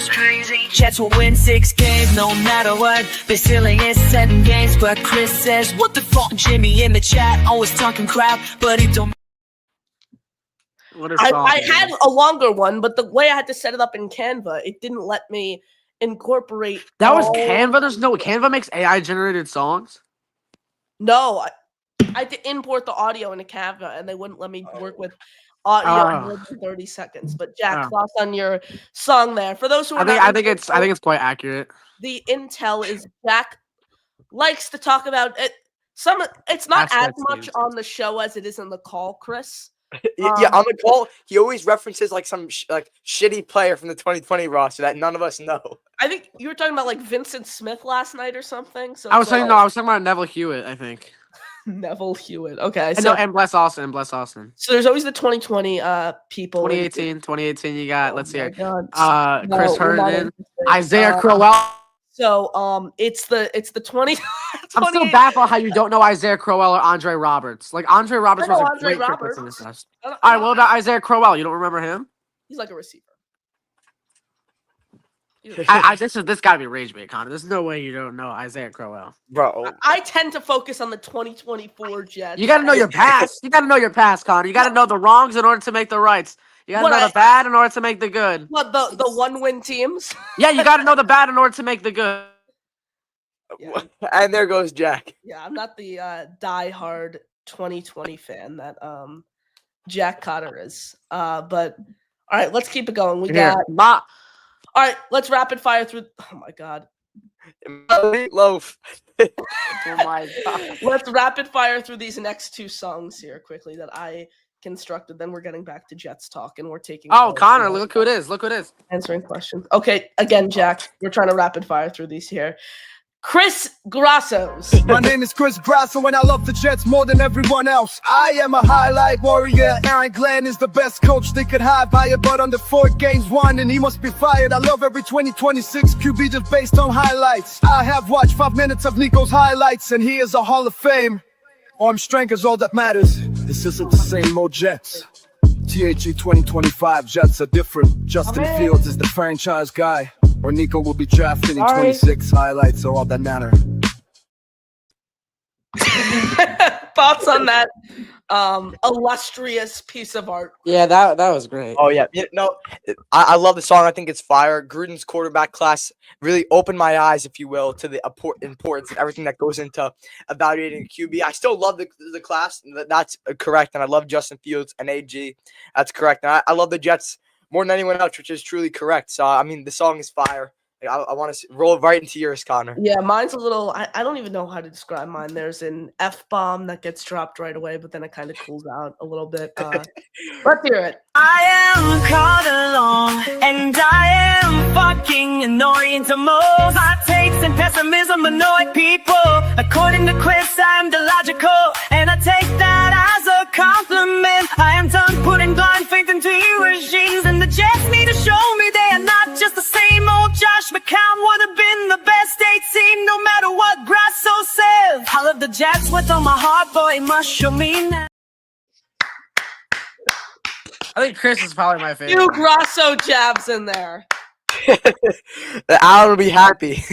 Crazy. Jets will win 6 games no matter what. The ceiling is 7 games, but Chris says, what the fuck? Jimmy in the chat always talking crap, but it don't.
I had a longer one, but the way I had to set it up in Canva, it didn't let me incorporate.
That was Canva? Canva makes AI generated songs?
No, I had to import the audio into Canva, and they wouldn't let me work with audio more than 30 seconds. But Jack, thoughts on your song there? For those who are
I think it's quite accurate.
The intel is Jack likes to talk about it. It's not as much on the show as it is in the call, Chris.
Yeah, on the call, he always references like some shitty player from the 2020 roster that none of us know.
I think you were talking about like Vincent Smith last night or something. So
I was talking about Neville Hewitt, I think.
Neville Hewitt. Okay.
And bless Austin. So
there's always the 2020 people.
2018, you got, let's see here.
God.
Chris Herndon, Isaiah Crowell.
So it's the 20.
I'm still baffled how you don't know Isaiah Crowell or Andre Roberts. Like Andre Roberts was a great
Roberts.
in this test. All right, what about Isaiah Crowell? You don't remember him?
He's like a receiver.
This gotta be rage bait, Connor. There's no way you don't know Isaiah Crowell,
bro.
I tend to focus on the 2024 Jets.
You gotta know your past. You gotta know your past, Connor. You gotta know the wrongs in order to make the rights. You gotta know the bad in order to make the good.
What the 1-win teams?
Yeah, you gotta know the bad in order to make the good.
Yeah.
And there goes Jack.
Yeah, I'm not the diehard 2020 fan that Jack Cotter is. But all right, let's keep it going. We got all right, let's rapid fire through. Oh my god.
Meatloaf.
Oh my god.
Let's rapid fire through these next 2 songs here quickly that I constructed. Then we're getting back to Jets talk, and we're taking.
Oh, Connor, look who it is.
Answering questions. Okay, again, Jack, we're trying to rapid fire through these here. Chris Grassos.
My name is Chris Grasso, and I love the Jets more than everyone else. I am a highlight warrior. Aaron Glenn is the best coach they could have. But under 4 games won, and he must be fired. I love every 2026 QB just based on highlights. I have watched 5 minutes of Nico's highlights, and he is a Hall of Fame. Arm strength is all that matters. This isn't the same old Jets. THE 2025 Jets are different. Justin Fields is the franchise guy. Or Nico will be drafted in 26. Highlights are all that matter.
Thoughts on that illustrious piece of art?
Yeah, that was great.
Oh yeah, I love the song. I think it's fire. Gruden's quarterback class really opened my eyes, if you will, to the importance and everything that goes into evaluating a QB. I still love the class. That's correct, and I love Justin Fields and AG. That's correct, and I love the Jets more than anyone else, which is truly correct. So I mean, the song is fire. I want to roll right into yours, Connor.
Yeah, mine's a little. I don't even know how to describe mine. There's an F-bomb that gets dropped right away, but then it kind of cools out a little bit. Let's hear it.
I am called along, and I am fucking annoying to most. My takes and pessimism annoy people. According to Chris, I'm illogical, and I take that as a compliment. I am done putting blind faith into you regimes, and the Jets need to show me they are not just the same old Josh McCown would have been the best 18, no matter what Grasso says. I love the Jets with all my heart, boy, must show me now.
I think Chris is probably my favorite.
Few Grasso jabs in there.
Alan will be happy.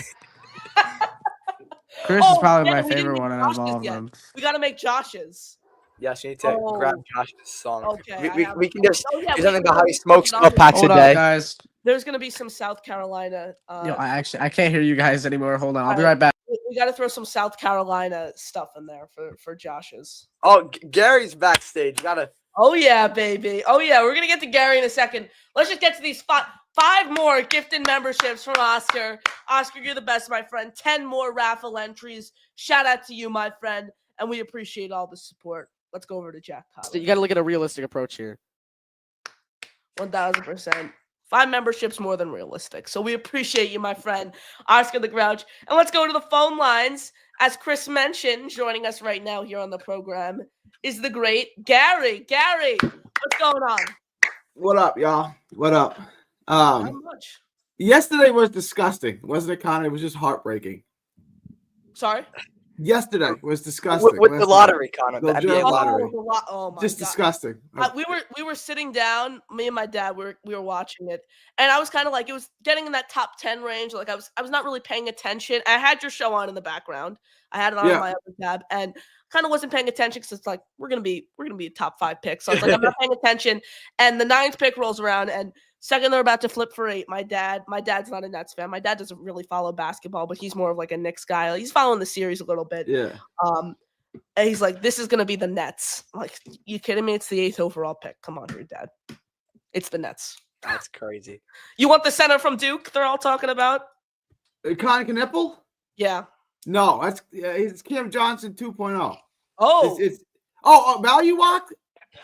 Chris is probably
man,
my
we didn't
favorite
make
one out of
Josh's
all of
yet.
them.
We got to make Josh's.
Yes, you need to grab Josh's song.
Okay.
We can just
Oh, yeah,
do
we
something
can
about how he
do
smokes
something
12 packs a
Hold
day.
up, guys.
There's going to be some South Carolina.
Yo, I can't hear you guys anymore. Hold on. I'll be
Alright.
right back.
We got to throw some South Carolina stuff in there for Josh's.
Oh, Gary's backstage. Gotta.
Oh, yeah, baby. Oh, yeah. We're going to get to Gary in a second. Let's just get to these five more gifted memberships from Oscar. Oscar, you're the best, my friend. 10 more raffle entries. Shout out to you, my friend. And we appreciate all the support. Let's go over to Jack Collins.
You got to look at a realistic approach here.
1,000%. 5 memberships more than realistic. So we appreciate you, my friend, Oscar the Grouch. And let's go to the phone lines. As Chris mentioned, joining us right now here on the program is the great Gary. Gary, what's going on?
What up, y'all? What up?
Not much.
Yesterday was disgusting, wasn't it, Connor? It was just heartbreaking.
Sorry?
Yesterday was disgusting.
With the lottery, Connor. The
The
NBA
lottery.
lottery.
Oh my
Just
God.
disgusting.
We were sitting down, me and my dad, we were watching it, and I was kind of like, it was getting in that top 10 range. Like I was not really paying attention. I had your show on in the background. I had it on my other tab, and kind of wasn't paying attention because it's like we're gonna be a top 5 pick. So I was like, I'm not paying attention. And the 9th pick rolls around, and second they're about to flip for 8, my dad's not a Nets fan. My dad doesn't really follow basketball, but he's more of like a Knicks guy. He's following the series a little bit.
Yeah.
And he's like, this is gonna be the Nets. I'm like, you kidding me? It's the 8th overall pick. Come on here, Dad. It's the Nets.
That's crazy.
You want the center from Duke? They're all talking about.
Connor Knippel?
Yeah.
No, it's Cam Johnson 2.0.
Oh.
It's value walk?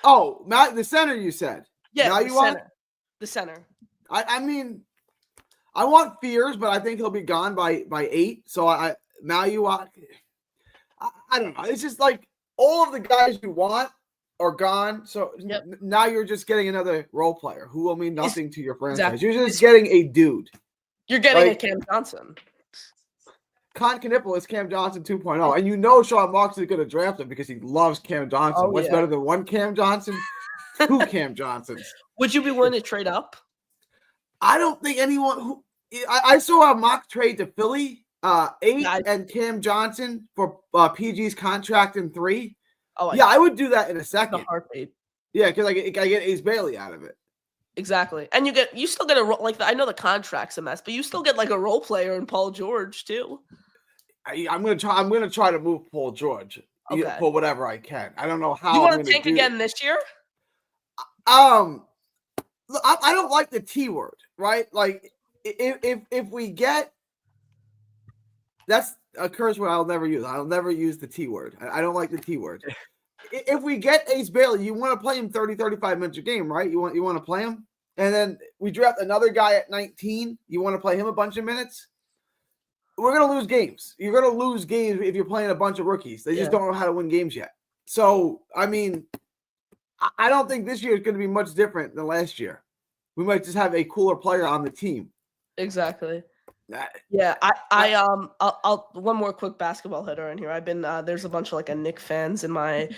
Oh, the center you said.
Yeah,
value
the
walk?
center. The center.
I mean, I want Fears, but I think he'll be gone by 8. So value walk. I don't know. It's just like all of the guys you want are gone. So now you're just getting another role player who will mean nothing to your franchise.
Exactly.
You're just getting a dude.
You're getting a Cam Johnson.
Con Knippel is Cam Johnson 2.0. And you know Sean Marks is going to draft him because he loves Cam Johnson.
Oh,
What's
yeah.
better than one Cam Johnson? 2 Cam Johnsons.
Would you be willing to trade up?
I don't think anyone who I saw a mock trade to Philly. 8 and Cam Johnson for PG's contract in 3.
Oh,
I would do that in a second.
The heartbeat.
Yeah, because I get Ace Bailey out of it.
Exactly, and you still get I know the contract's a mess, but you still get like a role player in Paul George too.
I'm gonna try to move Paul George for whatever I can. I don't know how.
You want to tank again this year?
I don't like the T word, right? Like if we get. That's a curse word I'll never use. I'll never use the T word. I don't like the T word. If we get Ace Bailey, you want to play him 30, 35 minutes a game, right? You want to play him? And then we draft another guy at 19. You want to play him a bunch of minutes? We're going to lose games. You're going to lose games if you're playing a bunch of rookies. They just don't know how to win games yet. So, I mean, I don't think this year is going to be much different than last year. We might just have a cooler player on the team.
Exactly. Yeah, I'll one more quick basketball hitter in here. I've been there's a bunch of like a Knick fans in my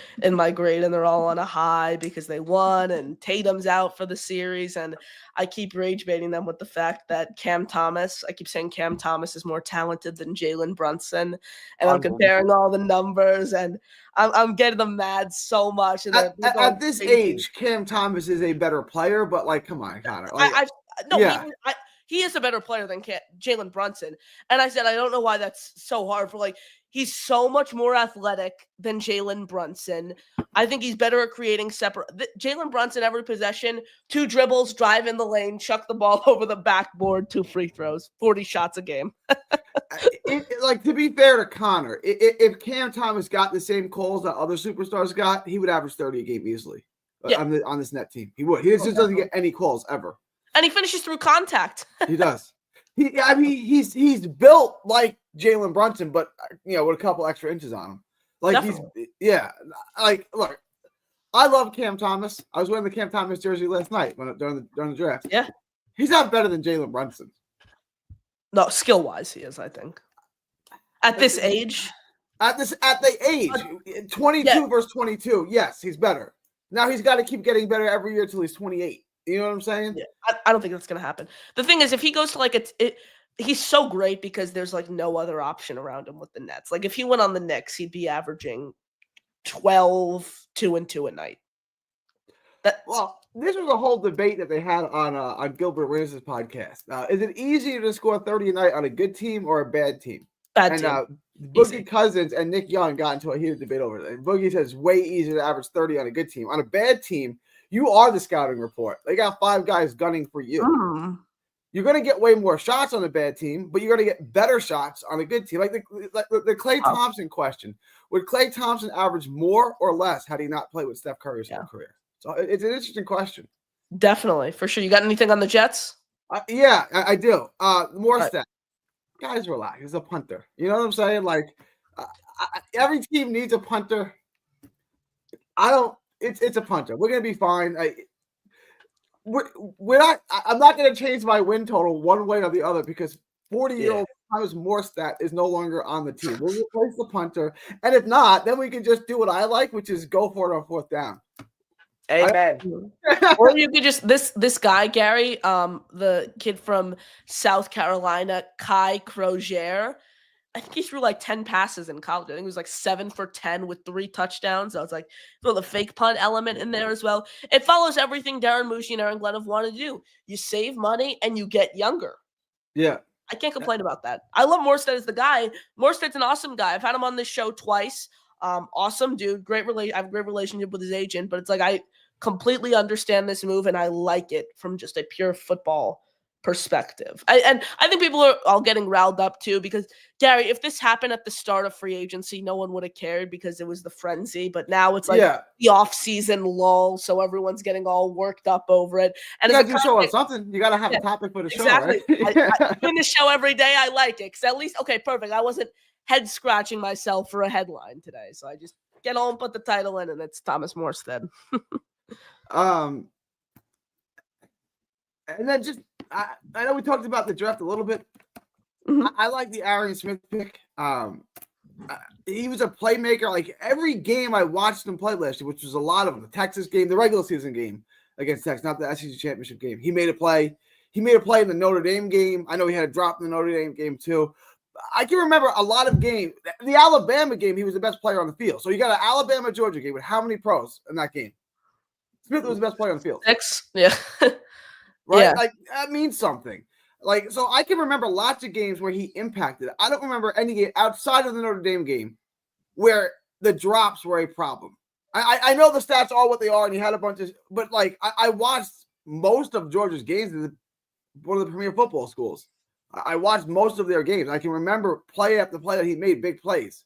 grade, and they're all on a high because they won and Tatum's out for the series, and I keep rage baiting them with the fact that I keep saying Cam Thomas is more talented than Jalen Brunson, and I'm comparing all the numbers, and I'm getting them mad so much. And
at this age, Cam Thomas is a better player, but like, come on, Connor. Like,
he is a better player than Jalen Brunson. And I said, I don't know why that's so hard for like, he's so much more athletic than Jalen Brunson. I think he's better at creating separate. Jalen Brunson, every possession, 2 dribbles, drive in the lane, chuck the ball over the backboard, 2 free throws, 40 shots a game.
Like, to be fair to Connor, if Cam Thomas got the same calls that other superstars got, he would average 30 a game easily on this net team. He would. He just doesn't get any calls ever.
And he finishes through contact.
He does. He's built like Jalen Brunson, but with a couple extra inches on him. Like
Definitely.
Like, look, I love Cam Thomas. I was wearing the Cam Thomas jersey last night during the draft.
Yeah,
he's not better than Jalen Brunson.
No, skill wise, he is. I think at this age.
At the age, 22 versus 22. Yes, he's better. Now he's got to keep getting better every year till he's 28. You know what I'm saying?
Yeah, I don't think that's going to happen. The thing is, if he goes to like he's so great because there's like no other option around him with the Nets. Like if he went on the Knicks, he'd be averaging 12, 2 and 2 a night.
Well, this was a whole debate that they had on Gilbert Arenas' podcast. Is it easier to score 30 a night on a good team or a bad team?
Bad team.
Boogie Cousins and Nick Young got into a heated debate over it. And Boogie says it's way easier to average 30 on a good team. On a bad team, you are the scouting report. They got 5 guys gunning for you. You're going to get way more shots on a bad team, but you're going to get better shots on a good team. Like the Klay Thompson question. Would Klay Thompson average more or less had he not played with Steph Curry's whole career? So it's an interesting question.
Definitely, for sure. You got anything on the Jets?
Yeah, I do. Morstead. Guys, relax. He's a punter. You know what I'm saying? Like, every team needs a punter. It's a punter. We're going to be fine. We're not. I'm not going to change my win total one way or the other because 40-year-old Thomas Morstead is no longer on the team. We'll replace the punter, and if not, then we can just do what I like, which is go for it on 4th down.
Amen.
Or you could just this guy Gary, the kid from South Carolina, Kai Crozier. I think he threw like 10 passes in college. I think it was like 7 for 10 with 3 touchdowns. So it's like the fake punt element in there as well. It follows everything Darren Mushi and Aaron Glenn have wanted to do. You save money and you get younger.
Yeah.
I can't complain about that. I love Morstead as the guy. Morstead's an awesome guy. I've had him on this show twice. Awesome dude. I have a great relationship with his agent, but it's like I completely understand this move and I like it from just a pure football perspective. I think people are all getting riled up too because, Gary, if this happened at the start of free agency, no one would have cared because it was the frenzy. But now it's like the off-season lull, so everyone's getting all worked up over it. And
you got to do show on something. You got to have a topic for the show, right?
I doing the show every day. I like it because at least, okay, perfect. I wasn't head-scratching myself for a headline today. So I just get home, put the title in, and it's Thomas Morstead.
And then just I know we talked about the draft a little bit. I like the Aaron Smith pick. He was a playmaker. Like every game I watched him play last year, which was a lot of them. The Texas game, the regular season game against Texas, not the SEC championship game. He made a play. He made a play in the Notre Dame game. I know he had a drop in the Notre Dame game too. I can remember a lot of games. The Alabama game, he was the best player on the field. So you got an Alabama-Georgia game with how many pros in that game? Smith was the best player on the field.
6, yeah.
Right?
Yeah.
Like, that means something. Like, so I can remember lots of games where he impacted. I don't remember any game outside of the Notre Dame game where the drops were a problem. I know the stats are what they are, and he had a bunch of, but like, I watched most of Georgia's games in one of the premier football schools. I watched most of their games. I can remember play after play that he made big plays.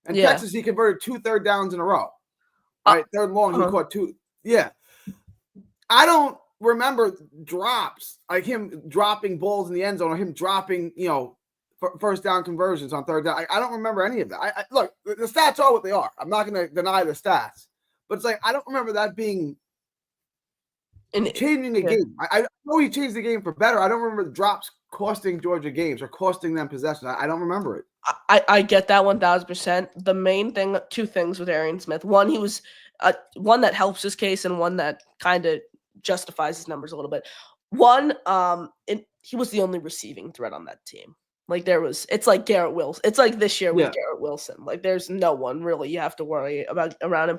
And Texas, he converted 2 third downs in a row. Right, third and long, he caught 2. Yeah. I don't remember drops, like him dropping balls in the end zone or him dropping, first down conversions on third down. I don't remember any of that. Look, the stats are what they are. I'm not going to deny the stats. But it's like, I don't remember that being changing the game. I know he changed the game for better. I don't remember the drops costing Georgia games or costing them possession. I don't remember it.
I get that 1,000%. The main thing, 2 things with Aaron Smith. One, he was one that helps his case and one that kind of justifies his numbers a little bit. One, he was the only receiving threat on that team. Like it's like Garrett Wilson. It's like this year with Garrett Wilson. Like there's no one really you have to worry about around him.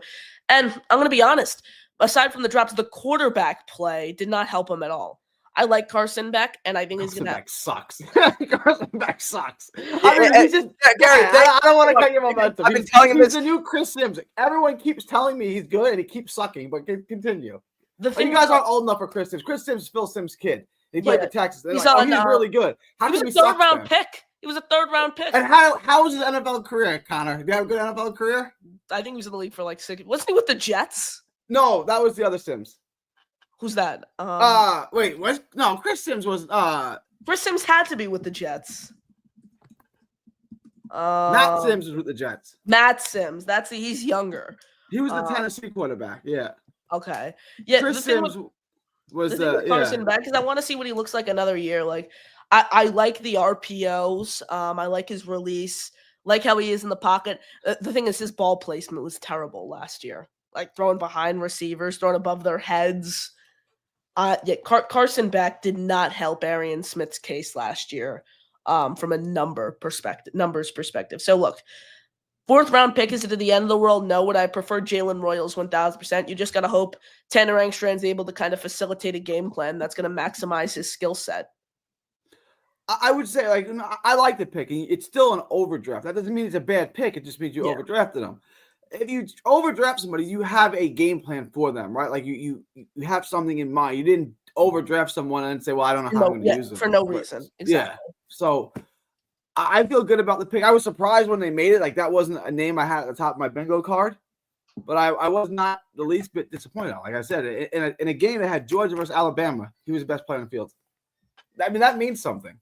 And I'm going to be honest, aside from the drops, the quarterback play did not help him at all. I like Carson Beck, and I think he's
Carson
gonna.
Beck sucks. Carson Beck sucks.
Yeah,
I mean, he's just
Gary,
I don't want to cut your momentum.
I've been telling him
he's
this.
the new Chris Sims. Everyone keeps telling me he's good, and he keeps sucking. But continue.
The
Like,
thing
you guys aren't old enough for Chris Sims. Chris Sims is Phil Sims' kid. He played
Yeah,
for Texas. They're
he's
like,
on,
he's really good. How
he was
come
a
he sucks
third-round
then?
pick. He was a third-round pick.
And how was his NFL career, Connor? Did he have a good NFL career?
I think he was in the league for like 6. Wasn't he with the Jets?
No, that was the other Sims.
Who's that?
Wait, what? No, Chris Sims was
Chris Sims had to be with the Jets.
Matt Sims was with the Jets.
Matt Sims. He's younger.
He was the Tennessee quarterback. Yeah.
Okay. Yeah.
Chris Sims was
Carson Beck, because I want to see what he looks like another year. Like, I like the RPOs. I like his release. Like how he is in the pocket. The thing is, his ball placement was terrible last year. Like throwing behind receivers, throwing above their heads. Carson Beck did not help Arian Smith's case last year from a numbers perspective. So look, 4th round pick, is it to the end of the world? No. Would I prefer Jalen Royals 1000%? You just got to hope Tanner Engstrand's able to kind of facilitate a game plan that's going to maximize his skill set.
I would say, like, I like the pick. It's still an overdraft. That doesn't mean it's a bad pick. It just means you overdrafted them. If you overdraft somebody, you have a game plan for them, right? Like you have something in mind. You didn't overdraft someone and say, "Well, I don't know how I'm going to use them
for no reason." Exactly.
Yeah. So I feel good about the pick. I was surprised when they made it. Like, that wasn't a name I had at the top of my bingo card, but I was not the least bit disappointed. Like I said, in a game that had Georgia versus Alabama, he was the best player on the field. I mean, that means something.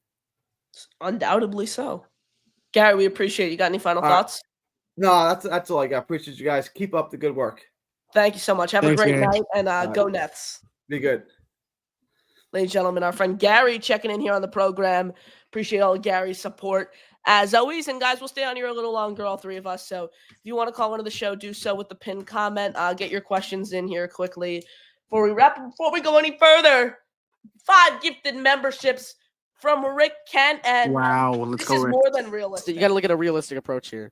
Undoubtedly so. Gary, we appreciate it. You got any final thoughts?
No, that's all I got. Appreciate you guys. Keep up the good work.
Thank you so much. Have a great night, and go Nets.
Be good.
Ladies and gentlemen, our friend Gary checking in here on the program. Appreciate all of Gary's support as always. And guys, we'll stay on here a little longer, all 3 of us. So if you want to call into the show, do so with the pinned comment. Get your questions in here quickly before we wrap. Before we go any further, 5 gifted memberships from Rick Kent. And
wow, let's go.
This is more than realistic.
You got to look at a realistic approach here.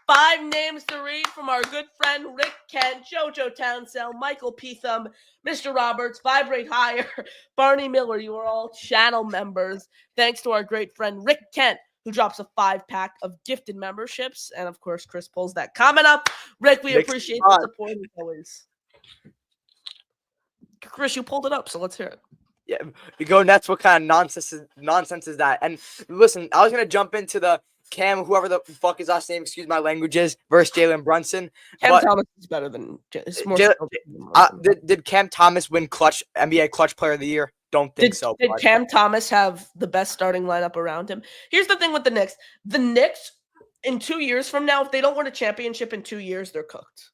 5 names to read from our good friend Rick Kent, JoJo Townsell, Michael Peetham, Mr. Roberts, Vibrate Higher, Barney Miller. You are all channel members. Thanks to our great friend Rick Kent, who drops a 5-pack of gifted memberships. And of course, Chris pulls that comment up. Rick, we appreciate the support as always. Chris, you pulled it up, so let's hear it.
Yeah, you go Nets. What kind of nonsense is that? And listen, I was gonna jump into the Cam, whoever the fuck his last name, excuse my languages, versus Jalen Brunson.
Cam Thomas is better than
did Cam Thomas win NBA clutch player of the year? Don't think so.
Did Cam Thomas have the best starting lineup around him? Here's the thing with the Knicks. The Knicks, in 2 years from now, if they don't win a championship in 2 years, they're cooked.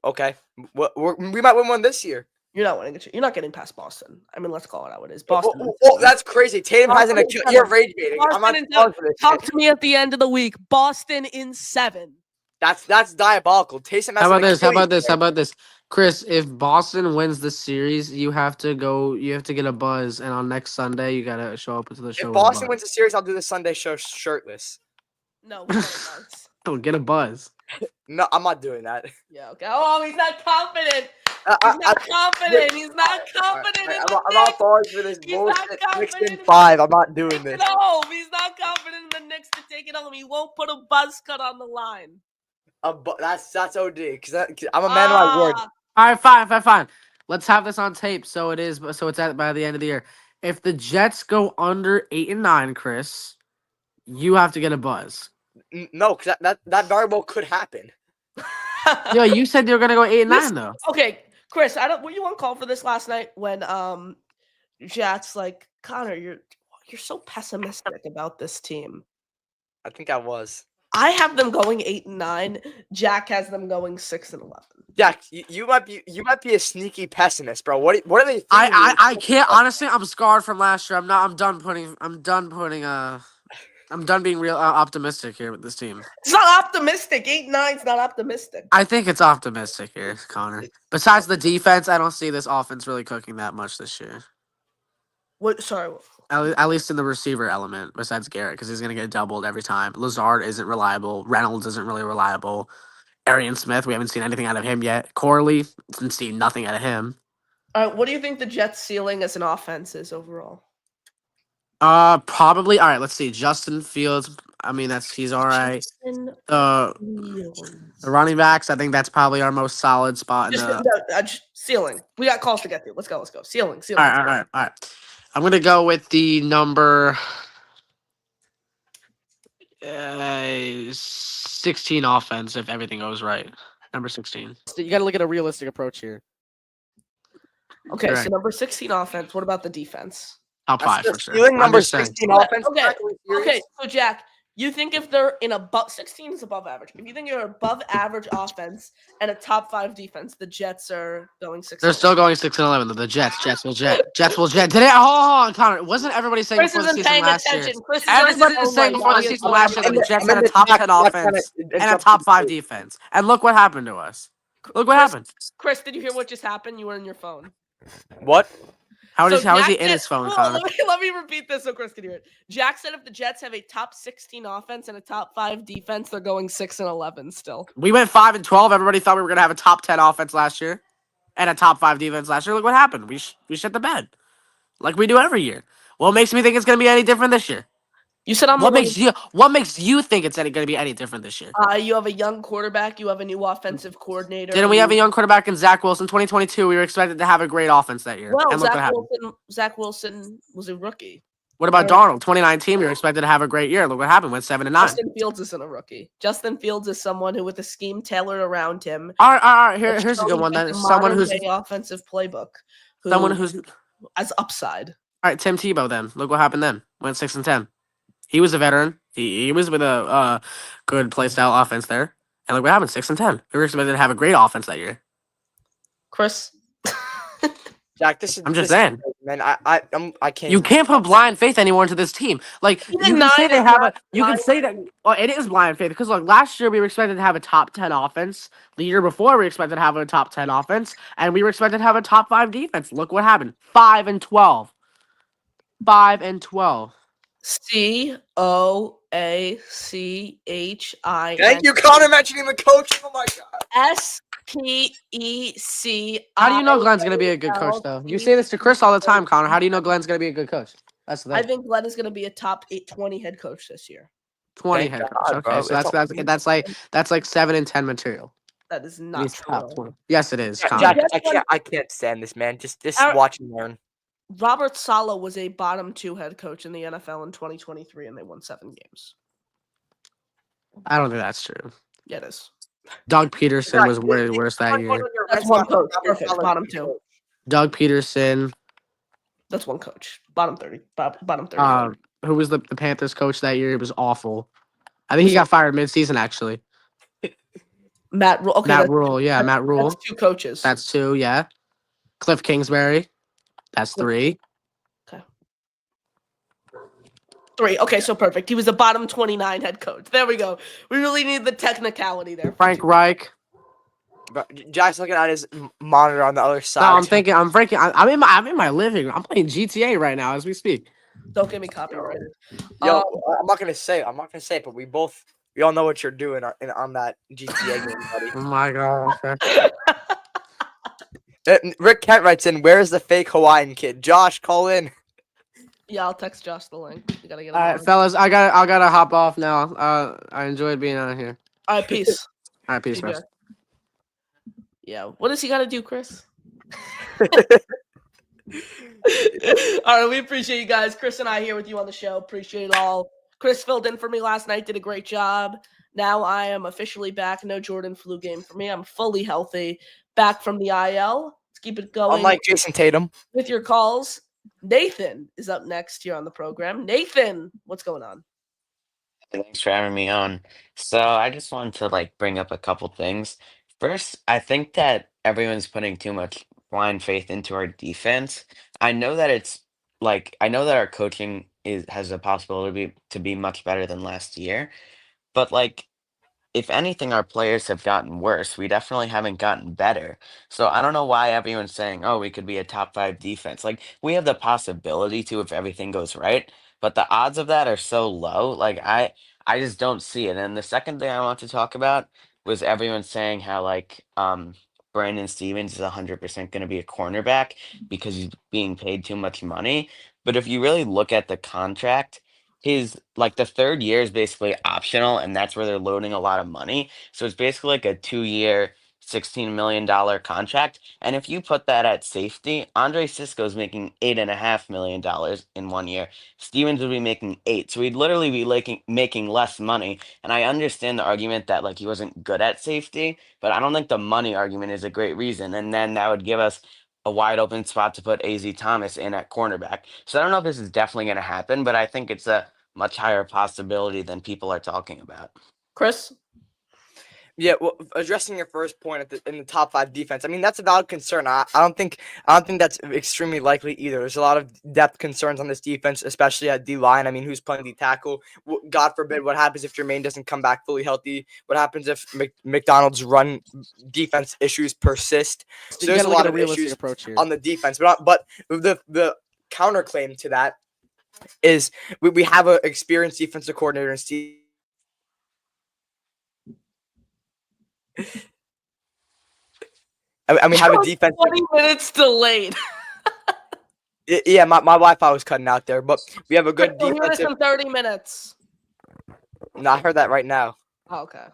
Okay. We might win one this year.
You're not winning. You're not getting past Boston. I mean, let's call it how it is. Boston.
That's crazy. Tatum has an acute rage baiting. I'm not falling for this.
Talk to me at the end of the week. Boston in 7.
That's diabolical. Tatum has
How about this? Chris, if Boston wins the series, you have to get a buzz, and on next Sunday you gotta show up to the show.
If Boston wins the series, I'll do the Sunday show shirtless.
No, we get a buzz.
Don't get a buzz.
No, I'm not doing that.
Yeah, okay. Oh, he's not confident. He's not confident. He's not confident.
I'm not falling for this bullshit. Knicks in 5. I'm not doing this.
No, he's not confident in the Knicks to take it home. He won't put a buzz cut on the line.
That's OD because I'm a man of my word.
All right, fine. Let's have this on tape. So it's by the end of the year. If the Jets go under 8-9, Chris, you have to get a buzz.
No, because that very well could happen.
Yo, you said you were gonna go 8-9 though.
Okay, Chris, were you on call for this last night when Jack's like, Connor, you're so pessimistic about this team?
I think I was.
I have them going 8-9. Jack has them going 6-11.
Jack, you might be a sneaky pessimist, bro. What are they thinking?
I can't honestly. I'm scarred from last year. I'm done being real optimistic here with this team.
It's not optimistic. 8-9's not optimistic.
I think it's optimistic here, Connor. Besides the defense, I don't see this offense really cooking that much this year.
What? Sorry.
At least in the receiver element, besides Garrett, because he's going to get doubled every time. Lazard isn't reliable. Reynolds isn't really reliable. Arian Smith, we haven't seen anything out of him yet. Corley, didn't see nothing out of him.
All right, what do you think the Jets' ceiling as an offense is overall?
Probably. All right, let's see. Justin Fields. I mean, he's all right.
Justin
The
Fields.
running backs. I think that's probably our most solid spot.
Just ceiling. We got calls to get to. Let's go. Ceiling.
All right. I'm gonna go with the number 16 offense if everything goes right. Number 16.
You got to look at a realistic approach here.
Okay,
Correct.
so number 16 offense. What about the defense?
Top
That's
5
the
for sure.
ceiling
I'm
number
just saying.
16 offense.
Okay,
Jack, are we serious?
okay. So Jack, you think if they're in above 16 is above average. If you think you're above average offense and a top 5 defense, the Jets are going 6.
They're still going 6-11. The Jets will jet. Jets will jet. Did it? Hold on, Connor. Wasn't everybody saying
Chris
before the
isn't
season
paying
last
attention.
year?
Chris is
Everybody
on
was
his
saying
phone
before the
right
season
now.
last year that the Jets had a top 10 offense and a top 5 defense. And look what happened to us. Look what happened.
Chris, did you hear what just happened? You were in your phone.
What?
How is
Jack
he in
said-
his phone,
Hold
Connor?
on, let me repeat this so Chris can hear it. Jack said if the Jets have a top 16 offense and a top 5 defense, they're going 6-11 still.
We went 5-12. Everybody thought we were gonna have a top 10 offense last year and a top 5 defense last year. Look what happened. We shit the bed, like we do every year. What makes me think it's gonna be any different this year?
You said I'm
What makes you think it's gonna be any different this year?
You have a young quarterback. You have a new offensive coordinator.
Didn't we have a young quarterback in Zach Wilson? 2022, we were expected to have a great offense that year.
Well,
And look what happened.
Zach Wilson was a rookie.
What about Darnold? 2019, we were expected to have a great year. Look what happened. Went 7-9.
Justin Fields isn't a rookie. Justin Fields is someone who, with a scheme tailored around him,
All right. Here's a good one then. Someone who's
offensive playbook.
who's
as upside.
all right. Tim Tebow. Then look what happened. Then went 6-10. He was a veteran. He was with a good play style offense there. And look what happened. 6-10. We were expected to have a great offense that year.
Chris.
Jack, this is.
I'm just saying,
man. I can't.
You can't put blind faith anymore into this team. Like you can say they have a. You can say that. Well, it is blind faith because look, last year we were expected to have a top 10 offense. The year before we were expected to have a top 10 offense, and we were expected to have a top 5 defense. Look what happened. 5-12. 5-12.
COACHI.
Thank you, Connor, mentioning the coach. Oh my god.
SPEC.
How do you know Glenn's gonna be a good coach, though? You say this to Chris all the time, Connor. How do you know Glenn's gonna be a good coach? That's the
I
thing.
think Glenn is going to be a top 20 head coach this year.
20
Thank
head
God,
coach. Okay,
bro.
so that's like 7-10 material.
That is not
He's top
true.
20. Yes, it is.
Jack,
Connor.
I can't stand this, man. Just
Our-
watch and learn.
Robert Saleh was a bottom 2 head coach in the NFL in 2023, and they won 7 games.
I don't think that's true.
Yeah, it is.
Doug Peterson was way worse that year.
That's one coach. Perfect. Bottom 2.
Doug Peterson.
That's one coach. Bottom 30. Bottom 30.
Who was the Panthers coach that year? It was awful. I think he got fired mid-season, actually.
Matt Rule. Okay,
Matt Rule. Yeah, Matt Rule.
That's 2 coaches.
That's 2, yeah. Cliff Kingsbury. That's 3.
Okay. 3. Okay, so perfect. He was a bottom 29 head coach. There we go. We really need the technicality there.
Frank Reich.
But Jack's looking at his monitor on the other side.
No, I'm in my living room. I'm playing GTA right now as we speak.
Don't get me copyrighted.
Yo, I'm not gonna say it, but we all know what you're doing on that GTA game, buddy.
Oh my gosh.
Rick Kent writes in, "Where's the fake Hawaiian kid?" Josh, call in.
Yeah, I'll text Josh the link. You gotta get.
All right, fellas, I gotta hop off now. I enjoyed being on here.
All right, peace.
All right, peace,
Be
Chris.
back. Yeah, what does he got to do, Chris? All right, we appreciate you guys. Chris and I here with you on the show. Appreciate it all. Chris filled in for me last night, did a great job. Now I am officially back. No Jordan flu game for me. I'm fully healthy. Back from the IL. Let's keep it going.
Unlike Jason Tatum.
With your calls. Nathan is up next here on the program. Nathan, what's going on?
Thanks for having me on. So I just wanted to bring up a couple things. First, I think that everyone's putting too much blind faith into our defense. I know that I know that our coaching has a possibility to be much better than last year, but if anything, our players have gotten worse. We definitely haven't gotten better. So I don't know why everyone's saying, "Oh, we could be a top 5 defense." We have the possibility to if everything goes right, but the odds of that are so low. I just don't see it. And the second thing I want to talk about was everyone saying how Brandon Stevens is 100% going to be a cornerback because he's being paid too much money. But if you really look at the contract, his like the third year is basically optional, and that's where they're loading a lot of money. So it's basically like a 2-year, $16 million contract. And if you put that at safety, Andre Cisco is making $8.5 million in 1 year. Stevens would be making 8. So he'd literally be making less money. And I understand the argument that like he wasn't good at safety, but I don't think the money argument is a great reason. And then that would give us a wide open spot to put AZ Thomas in at cornerback. So I don't know if this is definitely going to happen, but I think it's a much higher possibility than people are talking about.
Chris?
Yeah, well, addressing your first point in the top 5 defense, I mean that's a valid concern. I don't think that's extremely likely either. There's a lot of depth concerns on this defense, especially at D line. I mean, who's playing the tackle? God forbid, what happens if Jermaine doesn't come back fully healthy? What happens if McDonald's run defense issues persist? So there's a lot of issues on the defense, but the counterclaim to that is we have an experienced defensive coordinator in Steve. I mean, have a defense.
20 minutes delayed.
Yeah, my Wi-Fi was cutting out there, but we have a good
We'll hear this
defensive.
in 30 minutes.
No, I heard that right now.
Oh, okay.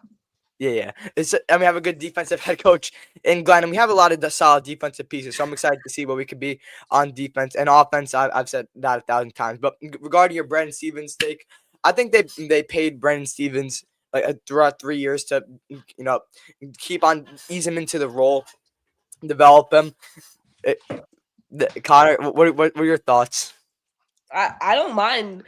Yeah. We have a good defensive head coach in Glenn, and we have a lot of solid defensive pieces. So I'm excited to see what we could be on defense and offense. I've said that 1,000 times. But regarding your Brandon Stevens take, I think they paid Brandon Stevens throughout 3 years to keep on ease him into the role, develop him. Connor, what were your thoughts?
I don't mind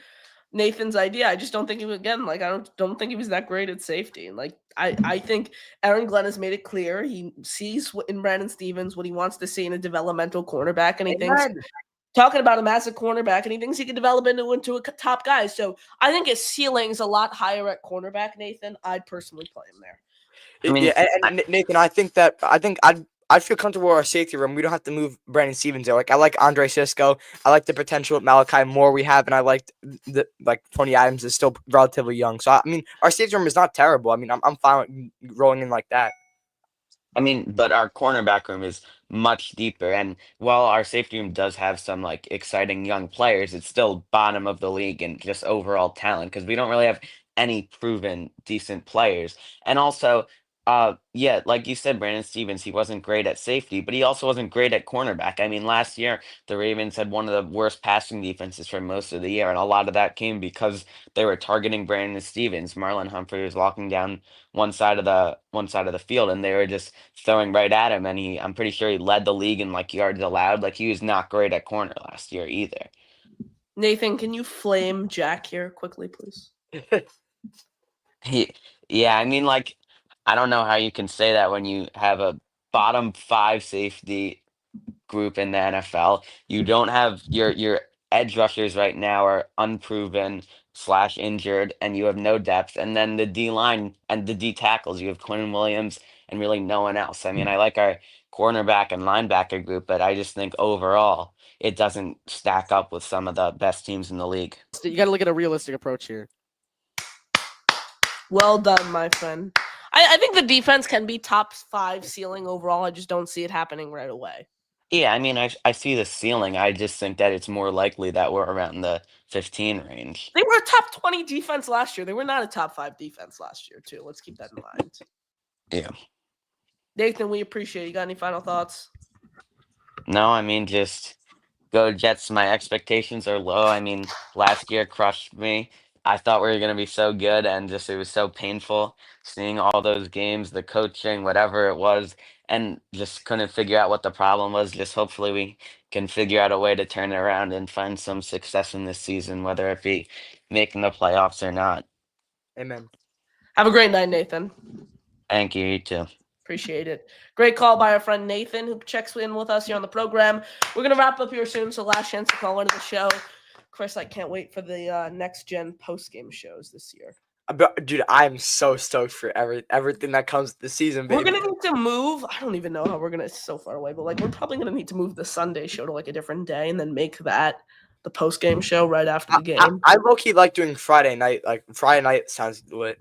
Nathan's idea. I just don't think he was, again, like, I don't think he was that great at safety. Like, I think Aaron Glenn has made it clear he sees in Brandon Stevens what he wants to see in a developmental cornerback, and he thinks, talking about him as a cornerback, and he thinks he can develop into a top guy. So I think his ceiling's a lot higher at cornerback, Nathan. I'd personally play him there.
I mean,
and Nathan, I think I'd feel comfortable with our safety room. We don't have to move Brandon Stevens there. Like, I like Andre Cisco. I like the potential with Malachi Moore we have, and I liked Tony Adams is still relatively young. So I mean, our safety room is not terrible. I mean, I'm fine with rolling in like that.
I mean, but our cornerback room is much deeper. And while our safety room does have some like exciting young players, it's still bottom of the league and just overall talent because we don't really have any proven decent players. And also, yeah, like you said, Brandon Stevens, he wasn't great at safety, but he also wasn't great at cornerback. I mean, last year, the Ravens had one of the worst passing defenses for most of the year, and a lot of that came because they were targeting Brandon Stevens. Marlon Humphrey was walking down one side of the field, and they were just throwing right at him. And I'm pretty sure he led the league in like yards allowed. Like he was not great at corner last year either.
Nathan, can you flame Jack here quickly, please?
Yeah, I mean, like, I don't know how you can say that when you have a bottom 5 safety group in the NFL. You don't have your edge rushers right now are unproven / injured, and you have no depth. And then the D line and the D tackles, you have Quinn Williams and really no one else. I mean, I like our cornerback and linebacker group, but I just think overall it doesn't stack up with some of the best teams in the league.
You got to look at a realistic approach here.
Well done, my friend. I think the defense can be top 5 ceiling overall. I just don't see it happening right away.
Yeah, I mean, I see the ceiling. I just think that it's more likely that we're around the 15 range.
They were a top 20 defense last year. They were not a top 5 defense last year, too. Let's keep that in mind.
Yeah.
Nathan, we appreciate it. You got any final thoughts?
No, I mean, just go Jets. My expectations are low. I mean, last year crushed me. I thought we were going to be so good, and just it was so painful seeing all those games, the coaching, whatever it was, and just couldn't figure out what the problem was. Just hopefully we can figure out a way to turn it around and find some success in this season, whether it be making the playoffs or not.
Amen.
Have a great night, Nathan.
Thank you, you too.
Appreciate it. Great call by our friend Nathan, who checks in with us here on the program. We're going to wrap up here soon, so last chance to call into the show. Chris, I can't wait for the next-gen post-game shows this year.
Dude, I'm so stoked for everything that comes this season, baby.
We're going to need to move. I don't even know how we're going to – it's so far away, but, like, we're probably going to need to move the Sunday show to, like, a different day and then make that the post-game show right after the game.
I low-key like doing Friday night. Like, Friday night sounds lit.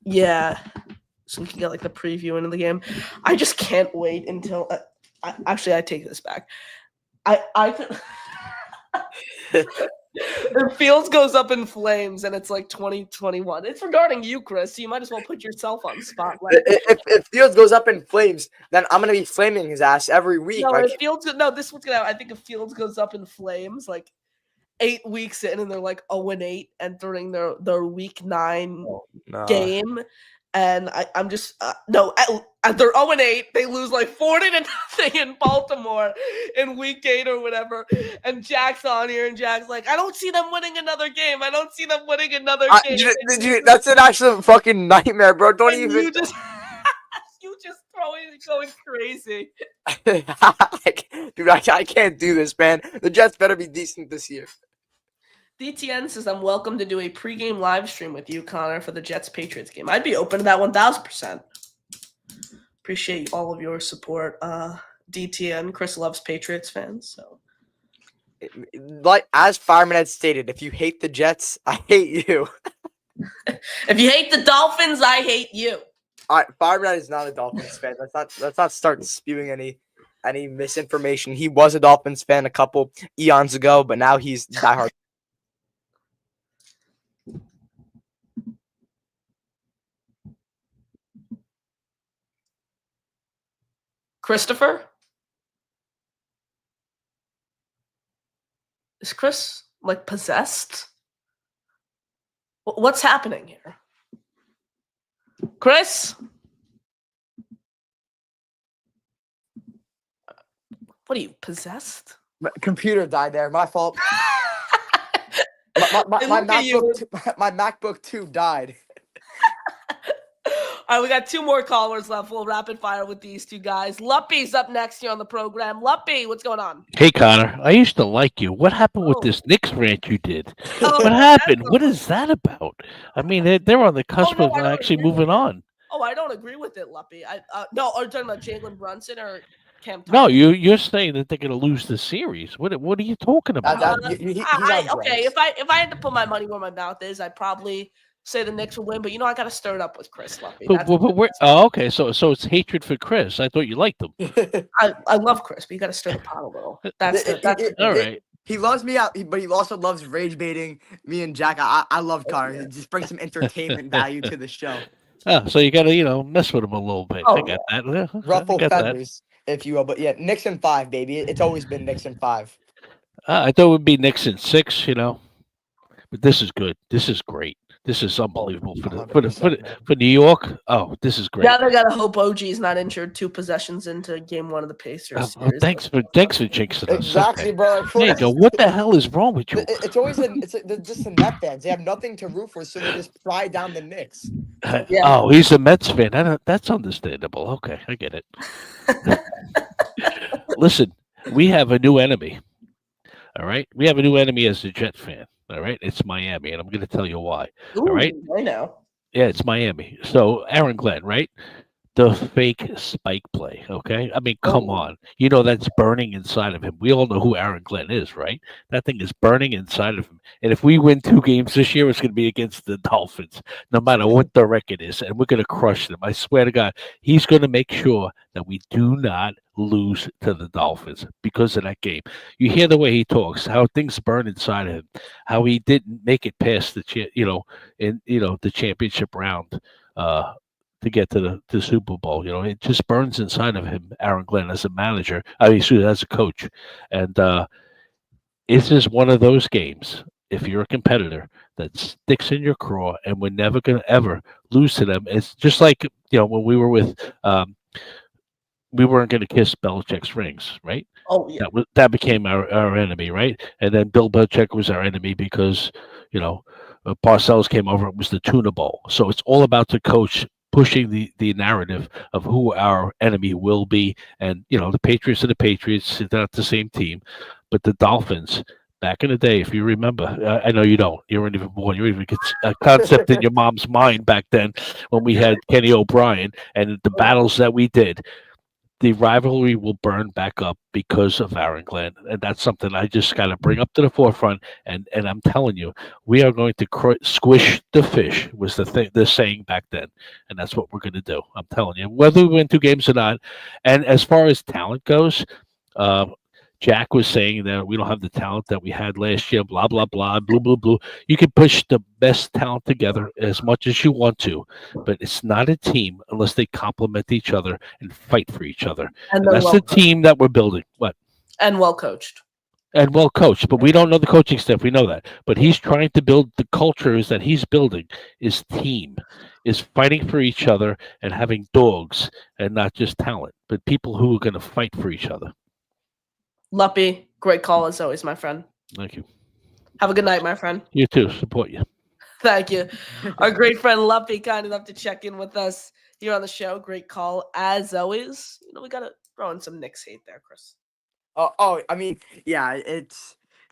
Yeah. so we can get like the preview into the game. I just can't wait until. Actually, I take this back. I could. If Fields goes up in flames and it's like 2021, it's regarding you, Chris. So you might as well put yourself on spotlight.
If Fields goes up in flames, then I'm gonna be flaming his ass every week.
No,
like,
if Fields, no, this is what's gonna happen. I think if Fields goes up in flames, like 8 weeks in, and they're like 0-8 entering their week 9 game, and I'm just no. They're 0-8. They lose like 40-0 in Baltimore in week 8 or whatever. And Jack's on here, and Jack's like, I don't see them winning another game. I don't see them winning another game.
That's an absolute fucking nightmare, bro. Don't even.
You just going crazy.
Dude, I can't do this, man. The Jets better be decent this year.
DTN says, I'm welcome to do a pregame live stream with you, Connor, for the Jets-Patriots game. I'd be open to that 1,000%. Appreciate all of your support. DTN, Chris loves Patriots fans. So,
like as Fireman had stated, if you hate the Jets, I hate you.
If you hate the Dolphins, I hate you.
All right, Fireman is not a Dolphins fan. Let's not start spewing any misinformation. He was a Dolphins fan a couple eons ago, but now he's diehard.
Christopher? Is Chris, like, possessed? What's happening here? Chris? What are you, possessed?
My computer died there. My fault. my MacBook 2 died.
All right, we got 2 more callers left. We'll rapid fire with these 2 guys. Luppy's up next here on the program. Luppy, what's going on?
Hey, Connor, I used to like you. What happened with this Knicks rant you did? What happened? What is that about? I mean, they're on the cusp of actually moving on.
Oh, I don't agree with it, Luppy. No, are you talking about Jalen Brunson or Cam Thomas?
No, you're saying that they're going to lose the series. What are you talking about?
Okay, if I had to put my money where my mouth is, I'd probably say the Knicks will win, but I got to stir it up with Chris Luppy.
Okay, so it's hatred for Chris. I thought you liked him.
I love Chris, but you got to stir the pot a little. That's
all right.
He loves me out, but he also loves rage baiting me and Jack. I love Connor. He just brings some entertainment value to the show.
Oh, so you got to mess with him a little bit. I got that. Yeah,
ruffle feathers, if you will. But yeah, Knicks in 5, baby. It's always been Knicks in 5.
I thought it would be Knicks in 6. But this is good. This is great. This is unbelievable for New York. Oh, this is great.
Yeah, they gotta hope OG's not injured 2 possessions into game 1 of the Pacers series.
Thanks for jinxing us.
Exactly, bro.
There you go. What the hell is wrong with you?
It's always just the Net fans. They have nothing to root for, so they just pry down the Knicks.
Oh, he's a Mets fan. That's understandable. Okay, I get it. Listen, we have a new enemy. All right, we have a new enemy as a Jet fan. All right, it's Miami, and I'm going to tell you why.
Ooh,
all right,
I know.
Yeah, it's Miami. So Aaron Glenn, right? The fake spike play. Okay, I mean, come on. That's burning inside of him. We all know who Aaron Glenn is, right? That thing is burning inside of him. And if we win 2 games this year, it's going to be against the Dolphins, no matter what the record is, and we're going to crush them. I swear to God, he's going to make sure that we do not lose to the Dolphins because of that game. You hear the way he talks, how things burn inside of him, how he didn't make it past the the championship round to get to the Super Bowl. It just burns inside of him, Aaron Glenn, as a manager. As a coach. And it's just one of those games, if you're a competitor, that sticks in your craw, and we're never going to ever lose to them. It's just like, when we were with we weren't going to kiss Belichick's rings, right?
Oh, yeah.
That became our enemy, right? And then Bill Belichick was our enemy because, Parcells came over. It was the Tuna Bowl. So it's all about the coach pushing the narrative of who our enemy will be. And, the Patriots are the Patriots. They're not the same team. But the Dolphins, back in the day, if you remember, I know you don't. You weren't even born. You even get a concept in your mom's mind back then when we had Kenny O'Brien and the battles that we did. the rivalry will burn back up because of Aaron Glenn, and that's something I just got to bring up to the forefront. And I'm telling you, we are going to squish the fish was the saying back then, and that's what we're going to do. I'm telling you, whether we win 2 games or not. And as far as talent goes, Jack was saying that we don't have the talent that we had last year, blah, blah, blah, blue, blue, blue. You can push the best talent together as much as you want to, but it's not a team unless they complement each other and fight for each other. And that's the team that we're building. What?
And well coached.
And well coached, but we don't know the coaching staff. We know that. But he's trying to build the cultures that he's building is team, is fighting for each other and having dogs and not just talent, but people who are going to fight for each other.
Luppy, great call as always, my friend.
Thank you.
Have a good night, my friend.
You too. Support you.
Thank you. Our great friend Luppy, kind enough to check in with us here on the show. Great call as always. We got to throw in some Knicks hate there, Chris.
I mean, yeah,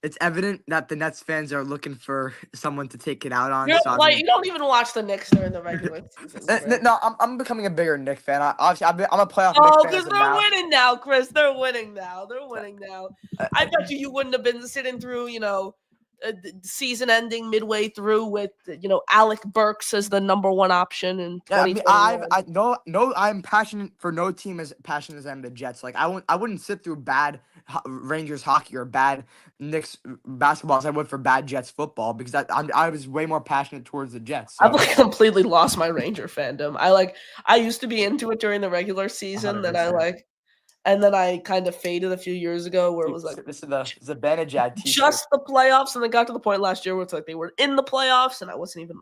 it's evident that the Nets fans are looking for someone to take it out on.
You don't even watch the Knicks during the regular season.
No, I'm becoming a bigger Knicks fan. I'm a playoff Knicks fan.
Oh, because they're winning now, Chris. They're winning now. I bet you wouldn't have been sitting through, season ending midway through with, Alec Burks as the number 1 option in 2021.
I'm passionate for no team as passionate as I am the Jets. Like I wouldn't sit through bad Rangers hockey or bad Knicks basketball as I would for bad Jets football because I was way more passionate towards the Jets. So.
I've completely lost my Ranger fandom. I used to be into it during the regular season, 100%. And then I kind of faded a few years ago where it was like
this is the Benajad t-shirt.
Just the playoffs, and then got to the point last year where it's like they were in the playoffs, and I wasn't even.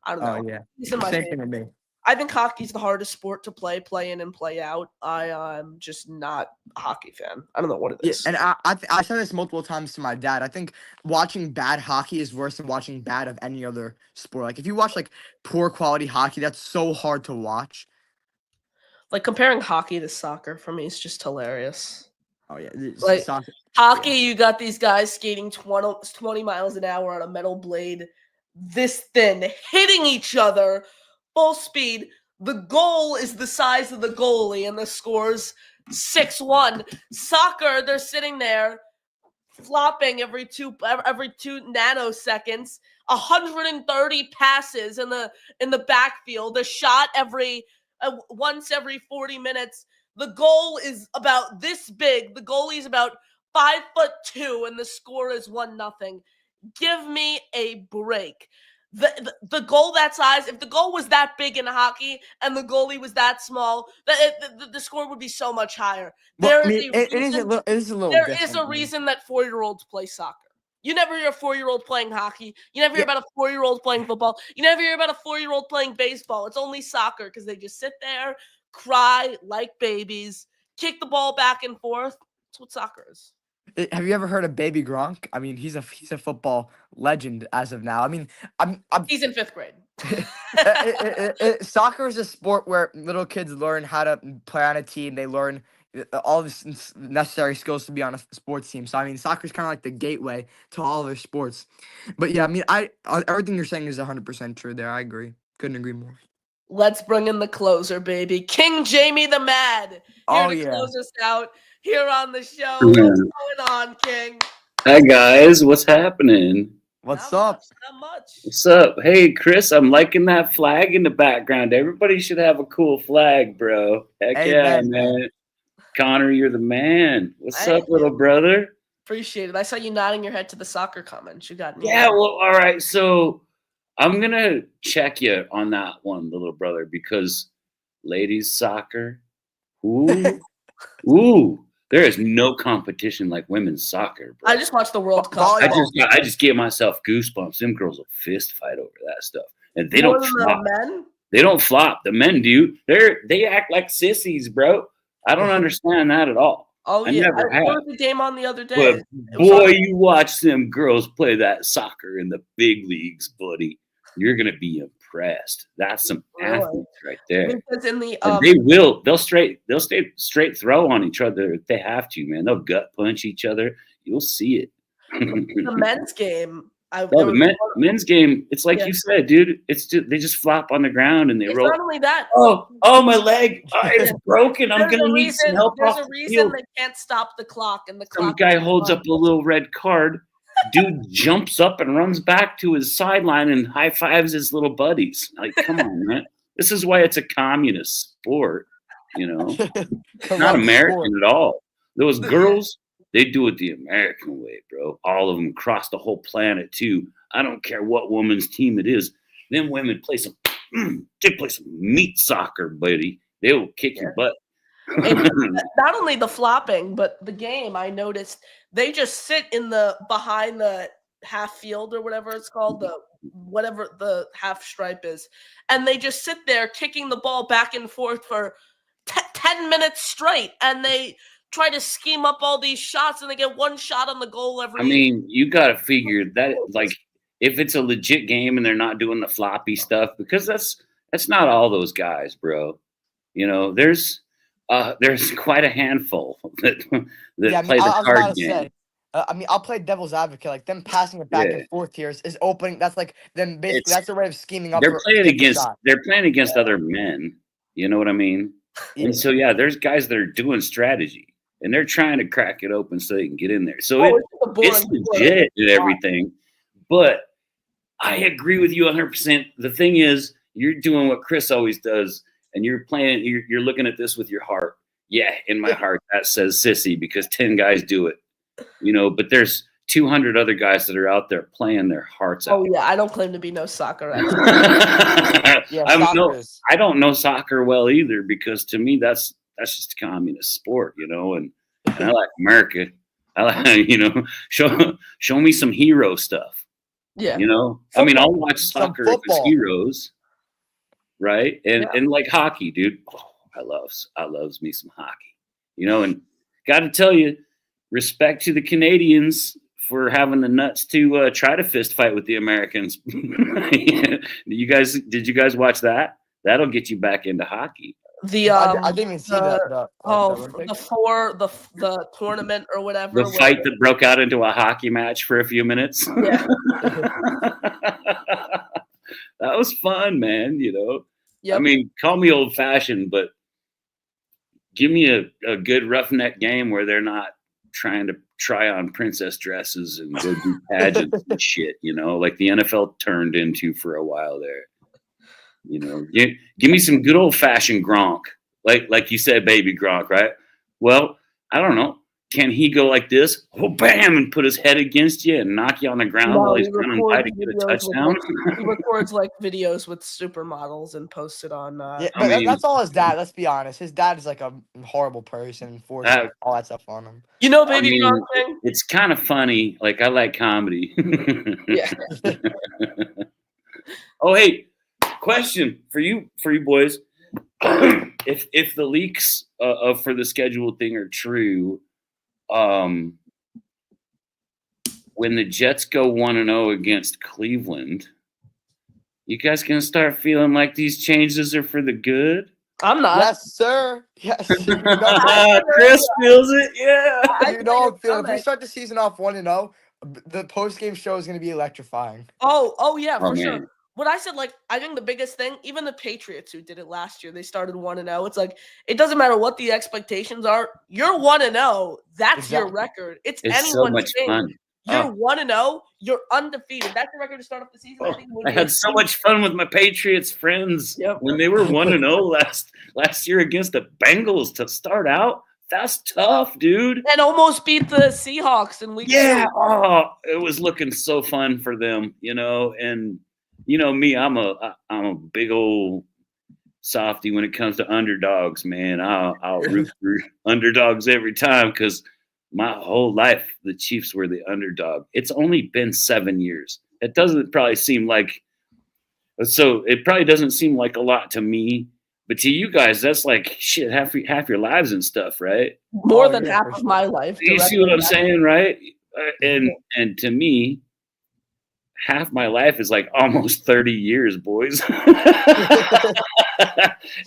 I don't know.
Oh yeah, same thing with me.
I think hockey's the hardest sport to play in and play out. I'm just not a hockey fan. I don't know what it is.
Yeah, and I said this multiple times to my dad. I think watching bad hockey is worse than watching bad of any other sport. Like if you watch like poor quality hockey, that's so hard to watch.
Like comparing hockey to soccer for me is just hilarious.
Oh yeah,
soccer. Hockey, you got these guys skating 20 miles an hour on a metal blade, this thin, hitting each other, full speed. The goal is the size of the goalie, and the score's 6-1. Soccer, they're sitting there, flopping every two nanoseconds. 130 passes in the backfield. A shot once every 40 minutes. The goal is about this big. The goalie is about 5'2", and the score is 1-0. Give me a break. The goal that size, if the goal was that big in hockey and the goalie was that small, the score would be so much higher. There is a reason that 4-year-olds play soccer. You never hear a 4-year-old playing hockey. You never hear about a 4-year-old playing football. You never hear about a 4-year-old playing baseball. It's only soccer because they just sit there, cry like babies, kick the ball back and forth. That's what soccer is.
Have you ever heard of Baby Gronk? I mean, he's a football legend as of now. I mean,
he's in 5th grade.
Soccer is a sport where little kids learn how to play on a team. They learn all the necessary skills to be on a sports team. So I mean, soccer is kind of like the gateway to all other sports. But yeah, I mean, everything you're saying is 100% true there. I agree. Couldn't agree more.
Let's bring in the closer, baby. King Jamie the Mad. Here to close us out here on the show. What's going on, King?
Hi, guys. What's happening?
What's up?
Not much.
What's up? Hey, Chris, I'm liking that flag in the background. Everybody should have a cool flag, bro. Heck yeah, man. Connor, you're the man. What's up, little brother?
Appreciate it. I saw you nodding your head to the soccer comments. You got me.
Yeah, well, all right. So I'm going to check you on that one, little brother, because ladies soccer, ooh, there is no competition like women's soccer, bro.
I just watched the World Cup.
I just gave myself goosebumps. Them girls will fist fight over that stuff. And they don't flop. They don't flop. The men do. They act like sissies, bro. I don't understand that at all.
Oh,
I
yeah.
never
I watched the game on the other day.
But boy, you watch them girls play that soccer in the big leagues, buddy. You're going to be impressed. That's some athletes right there.
Because in the
they'll stay straight throw on each other if they have to, man. They'll gut punch each other. You'll see it.
The men's game,
Well, the men's game, it's like you said, dude. It's just, they just flop on the ground and they roll.
Not only that.
Oh, my leg! It's broken. I'm gonna need some help
There's
off
a
the
reason
field.
they can't stop the clock, and the
Some
clock.
guy holds up a little red card. Dude jumps up and runs back to his sideline and high fives his little buddies. Like, come on, man. This is why it's a communist sport. You know, not American at all. Those girls, they do it the American way, bro. All of them across the whole planet too. I don't care what woman's team it is. Them women play some meat soccer, buddy. They will kick your butt.
And not only the flopping, but the game, I noticed they just sit in the behind the half field or whatever it's called, whatever the half stripe is, and they just sit there kicking the ball back and forth for 10 minutes straight, and they try to scheme up all these shots, and they get one shot on the goal every.
I mean, you got to figure that, like, if it's a legit game and they're not doing the floppy stuff, because that's not all those guys, bro. You know, there's quite a handful that play the card game.
I mean, I'll play devil's advocate. Like them passing it back and forth here is opening. That's like them. Basically, that's their way of scheming up.
They're playing against other men. You know what I mean? And so there's guys that are doing strategy and they're trying to crack it open so they can get in there. So it's legit and everything. But I agree with you 100%. The thing is, you're doing what Chris always does. And you're playing, you're looking at this with your heart. Yeah, in my heart, that says sissy because 10 guys do it. You know, but there's 200 other guys that are out there playing their hearts out.
Oh, yeah, I don't claim to be no soccer expert.
I don't know soccer well either because to me, that's just a communist sport, you know, and I like America. I like, you know, show me some hero stuff.
Yeah.
You know, I mean, I'll watch soccer if it's heroes. Right. And like hockey, dude. Oh, I loves me some hockey, you know, and got to tell you, respect to the Canadians for having the nuts to try to fist fight with the Americans. Did you guys watch that? That'll get you back into hockey.
I didn't even see that.
The tournament or whatever.
The fight that broke out into a hockey match for a few minutes.
Yeah.
That was fun, man. You know,
yep.
I mean, call me old fashioned, but give me a good roughneck game where they're not trying to try on princess dresses and go do pageants and shit, you know, like the NFL turned into for a while there. You know, give me some good old fashioned Gronk, like you said, baby Gronk, right? Well, I don't know. Can he go like this? Oh, bam, and put his head against you and knock you on the ground while he's running by to get a touchdown?
He records like videos with supermodels and posts it on.
That's all his dad. Let's be honest. His dad is like a horrible person and forcing all that stuff on him.
You know, baby Gronk thing?
It's kind of funny. Like, I like comedy.
Yeah.
Oh, hey, question for you boys. If the leaks for the scheduled thing are true, when the Jets go 1-0 against Cleveland, you guys gonna start feeling like these changes are for the good?
I'm not.
Yes, sir. Yes.
Chris feels it. Yeah.
You know I'm feeling. If we start the season off 1-0, the post-game show is gonna be electrifying.
Oh yeah, for sure.
Man.
What I said, like, I think the biggest thing, even the Patriots who did it last year, they started 1-0. It's like, it doesn't matter what the expectations are. You're 1-0. That's your record. It's anyone's
so much
game.
fun.
You're 1-0. You're undefeated. That's the record to start off the season.
I had so much fun with my Patriots friends when they were 1-0 last year against the Bengals to start out. That's tough, dude.
And almost beat the Seahawks in week 2.
Oh, it was looking so fun for them, you know, and you know me, I'm a big old softy when it comes to underdogs, man. I'll root for underdogs every time because my whole life the Chiefs were the underdog. It's only been 7 years. It doesn't probably seem like it probably doesn't seem like a lot to me, but to you guys, that's like shit, half your lives and stuff, right?
More than half of my life.
You see what I'm saying, right? And to me, half my life is like almost 30 years, boys. And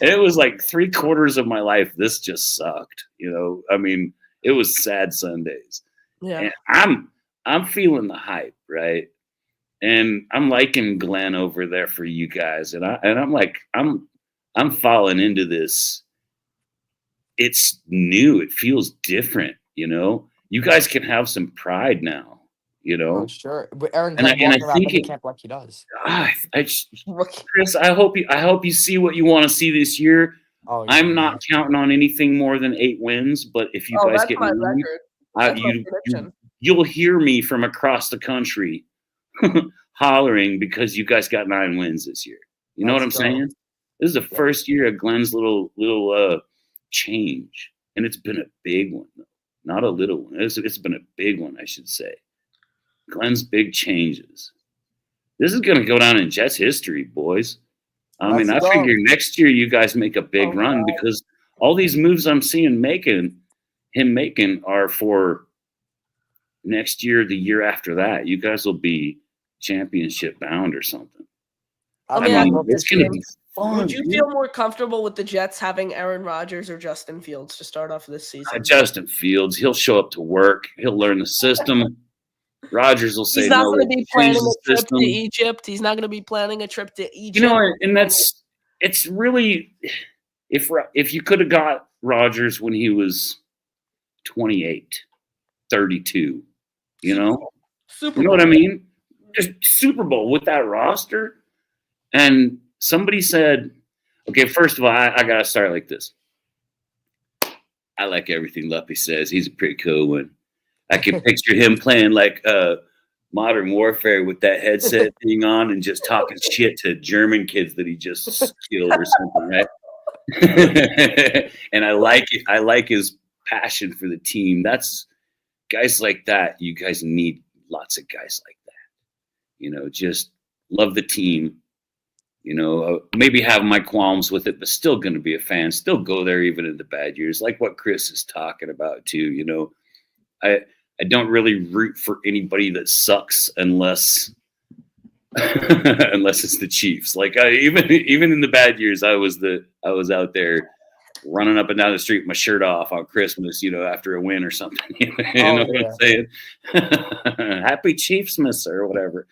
it was like 3/4 of my life. This just sucked. You know, I mean, it was sad Sundays.
Yeah.
And I'm feeling the hype, right? And I'm liking Glenn over there for you guys. And I'm like, I'm falling into this. It's new. It feels different, you know. You guys can have some pride now, you know.
Oh, sure. But Aaron
And
Glenn walking around the camp like he does.
Chris, I hope you see what you want to see this year.
Oh, yeah.
I'm not counting on anything more than 8 wins, but if you guys get
my
me,
record. That's my prediction.
you'll hear me from across the country hollering because you guys got 9 wins this year. You know what I'm saying? This is the first year of Glenn's little change, and it's been a big one, though. Not a little one. It's been a big one, I should say. Glenn's big changes. This is going to go down in Jets history, boys. I mean, I figure next year you guys make a big run because all these moves I'm seeing him making are for next year, the year after that. You guys will be championship bound or something.
I mean,
it's going to be fun.
Would you feel more comfortable with the Jets having Aaron Rodgers or Justin Fields to start off this season?
Justin Fields, he'll show up to work. He'll learn the system. Rodgers will say,
he's not
no,
going to be planning a trip
system.
to Egypt. He's not going to be planning a trip to Egypt.
You know, and it's really, if you could have got Rodgers when he was 28, 32, you know?
Super
You know what I mean? Just Super Bowl with that roster. And somebody said, okay, first of all, I got to start like this. I like everything Luppy says. He's a pretty cool one. I can picture him playing like Modern Warfare with that headset thing on and just talking shit to German kids that he just killed or something, right? And I like it. I like his passion for the team. That's guys like that. You guys need lots of guys like that. You know, just love the team. You know, maybe have my qualms with it, but still going to be a fan. Still go there even in the bad years, like what Chris is talking about too. You know, I don't really root for anybody that sucks unless it's the Chiefs. Like even in the bad years, I was out there running up and down the street with my shirt off on Christmas, you know, after a win or something. You know what I'm saying? Happy Chiefsmas or whatever.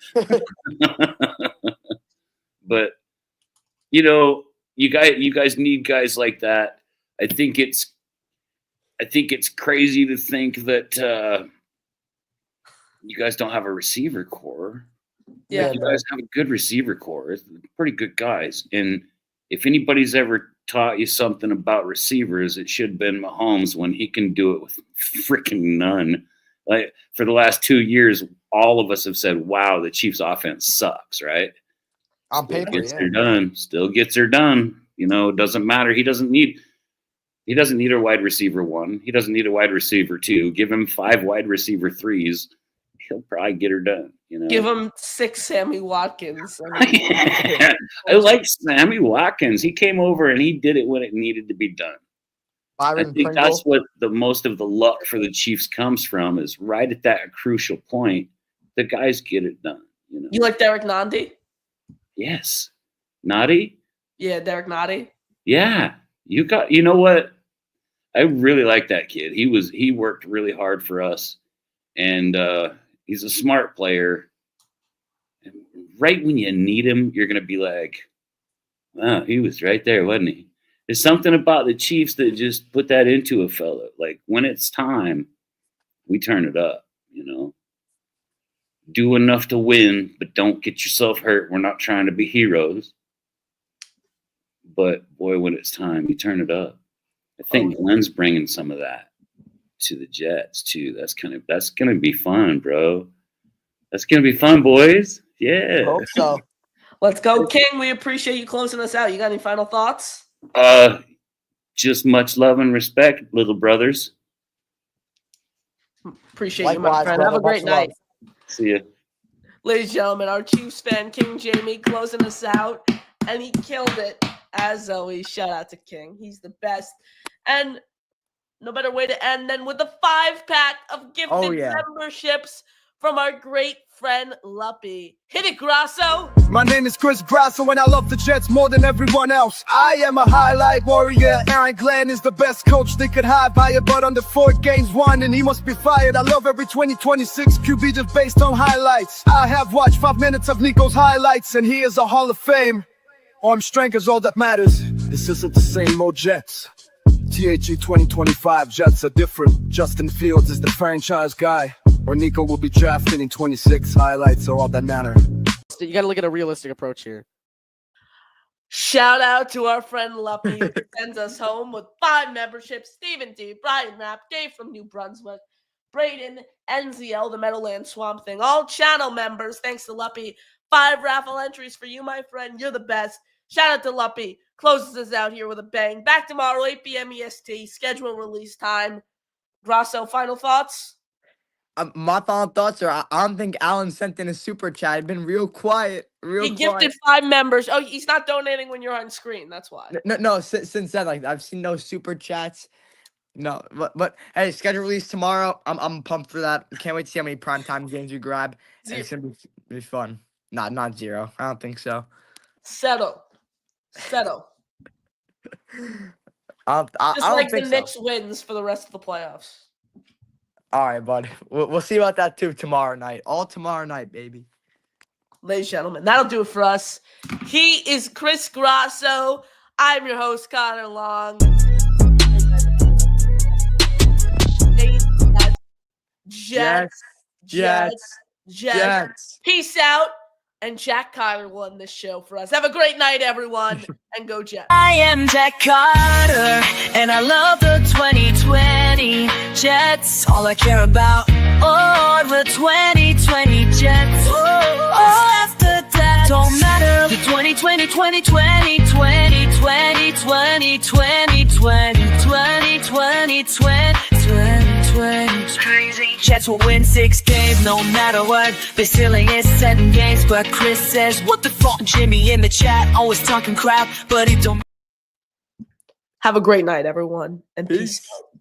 But you know, you guys need guys like that. I think it's crazy to think that you guys don't have a receiver core.
Yeah,
you guys have a good receiver core. It's pretty good guys. And if anybody's ever taught you something about receivers, it should have been Mahomes when he can do it with freaking none. Like for the last 2 years, all of us have said, "Wow, the Chiefs' offense sucks." Right?
On paper,
Still gets her done. You know, it doesn't matter. He doesn't need a wide receiver 1. He doesn't need a wide receiver 2. Give him 5 wide receiver 3s. He'll probably get her done. You know,
give him 6 Sammy Watkins.
I like Sammy Watkins. He came over and he did it when it needed to be done. I think that's what the most of the luck for the Chiefs comes from, is right at that crucial point, the guys get it done. You know,
you like Derek Nandi?
Yes. Nadi?
Yeah, Derek Nadi.
Yeah. You know what? I really like that kid. He worked really hard for us, and he's a smart player. And right when you need him, you're going to be like, wow, he was right there, wasn't he? There's something about the Chiefs that just put that into a fella. Like when it's time, we turn it up, you know. Do enough to win, but don't get yourself hurt. We're not trying to be heroes. But boy, when it's time, you turn it up. I think Glenn's bringing some of that to the Jets too. That's gonna be fun, bro. That's gonna be fun, boys. Yeah.
Hope so.
Let's go, King. We appreciate you closing us out. You got any final thoughts?
Just much love and respect, little brothers.
Appreciate you, my friend. Have a great night.
See ya.
Ladies and gentlemen, our Chiefs fan, King Jamie, closing us out, and he killed it. As always, shout out to King. He's the best. And no better way to end than with a 5-pack of gifted memberships from our great friend Luppy. Hit it, Grasso.
My name is Chris Grasso and I love the Jets more than everyone else. I am a highlight warrior. Aaron Glenn is the best coach they could have hired, but under 4 games won and he must be fired. I love every 2026 QB just based on highlights. I have watched 5 minutes of Nico's highlights and he is a Hall of Fame. Arm strength is all that matters. This isn't the same old Jets. THE 2025 Jets are different. Justin Fields is the franchise guy, or Nico will be drafted in 26. Highlights are all that matter.
You got to look at a realistic approach here.
Shout out to our friend Luppy, who sends us home with 5 memberships. Stephen D, Brian Rapp, Dave from New Brunswick, Braden, NZL, the Meadowland Swamp Thing, all channel members. Thanks to Luppy. 5 raffle entries for you, my friend. You're the best. Shout out to Luppy. Closes us out here with a bang. Back tomorrow, 8 p.m. EST. Schedule and release time. Grasso, final thoughts?
My final thoughts are I don't think Alan sent in a super chat. He's been real quiet.
He gifted 5 members. Oh, he's not donating when you're on screen. That's why.
No. Since then, like I've seen no super chats. No, but hey, schedule release tomorrow. I'm pumped for that. Can't wait to see how many primetime games you grab. And it's gonna be fun. Not 0. I don't think so.
Settle.
I
Just
don't
like
think
the
so.
Knicks wins for the rest of the playoffs.
All right, bud. We'll see about that too tomorrow night. All tomorrow night, baby.
Ladies and gentlemen, that'll do it for us. He is Chris Grasso. I'm your host, Connor Long. Jets. Peace out. And Jack Carter won this show for us. Have a great night, everyone, and go Jets.
I am Jack Carter, and I love the 2020 Jets. All I care about, the 2020 Jets. After that, don't matter. The 2020, 2020, 2020, 2020, 2020, 2020, 2020. Crazy. Jets will win 6 games no matter what. The ceiling is 7 games, but Chris says, what the fuck? Jimmy in the chat always talking crap, but it don't.
Have a great night, everyone, and peace out.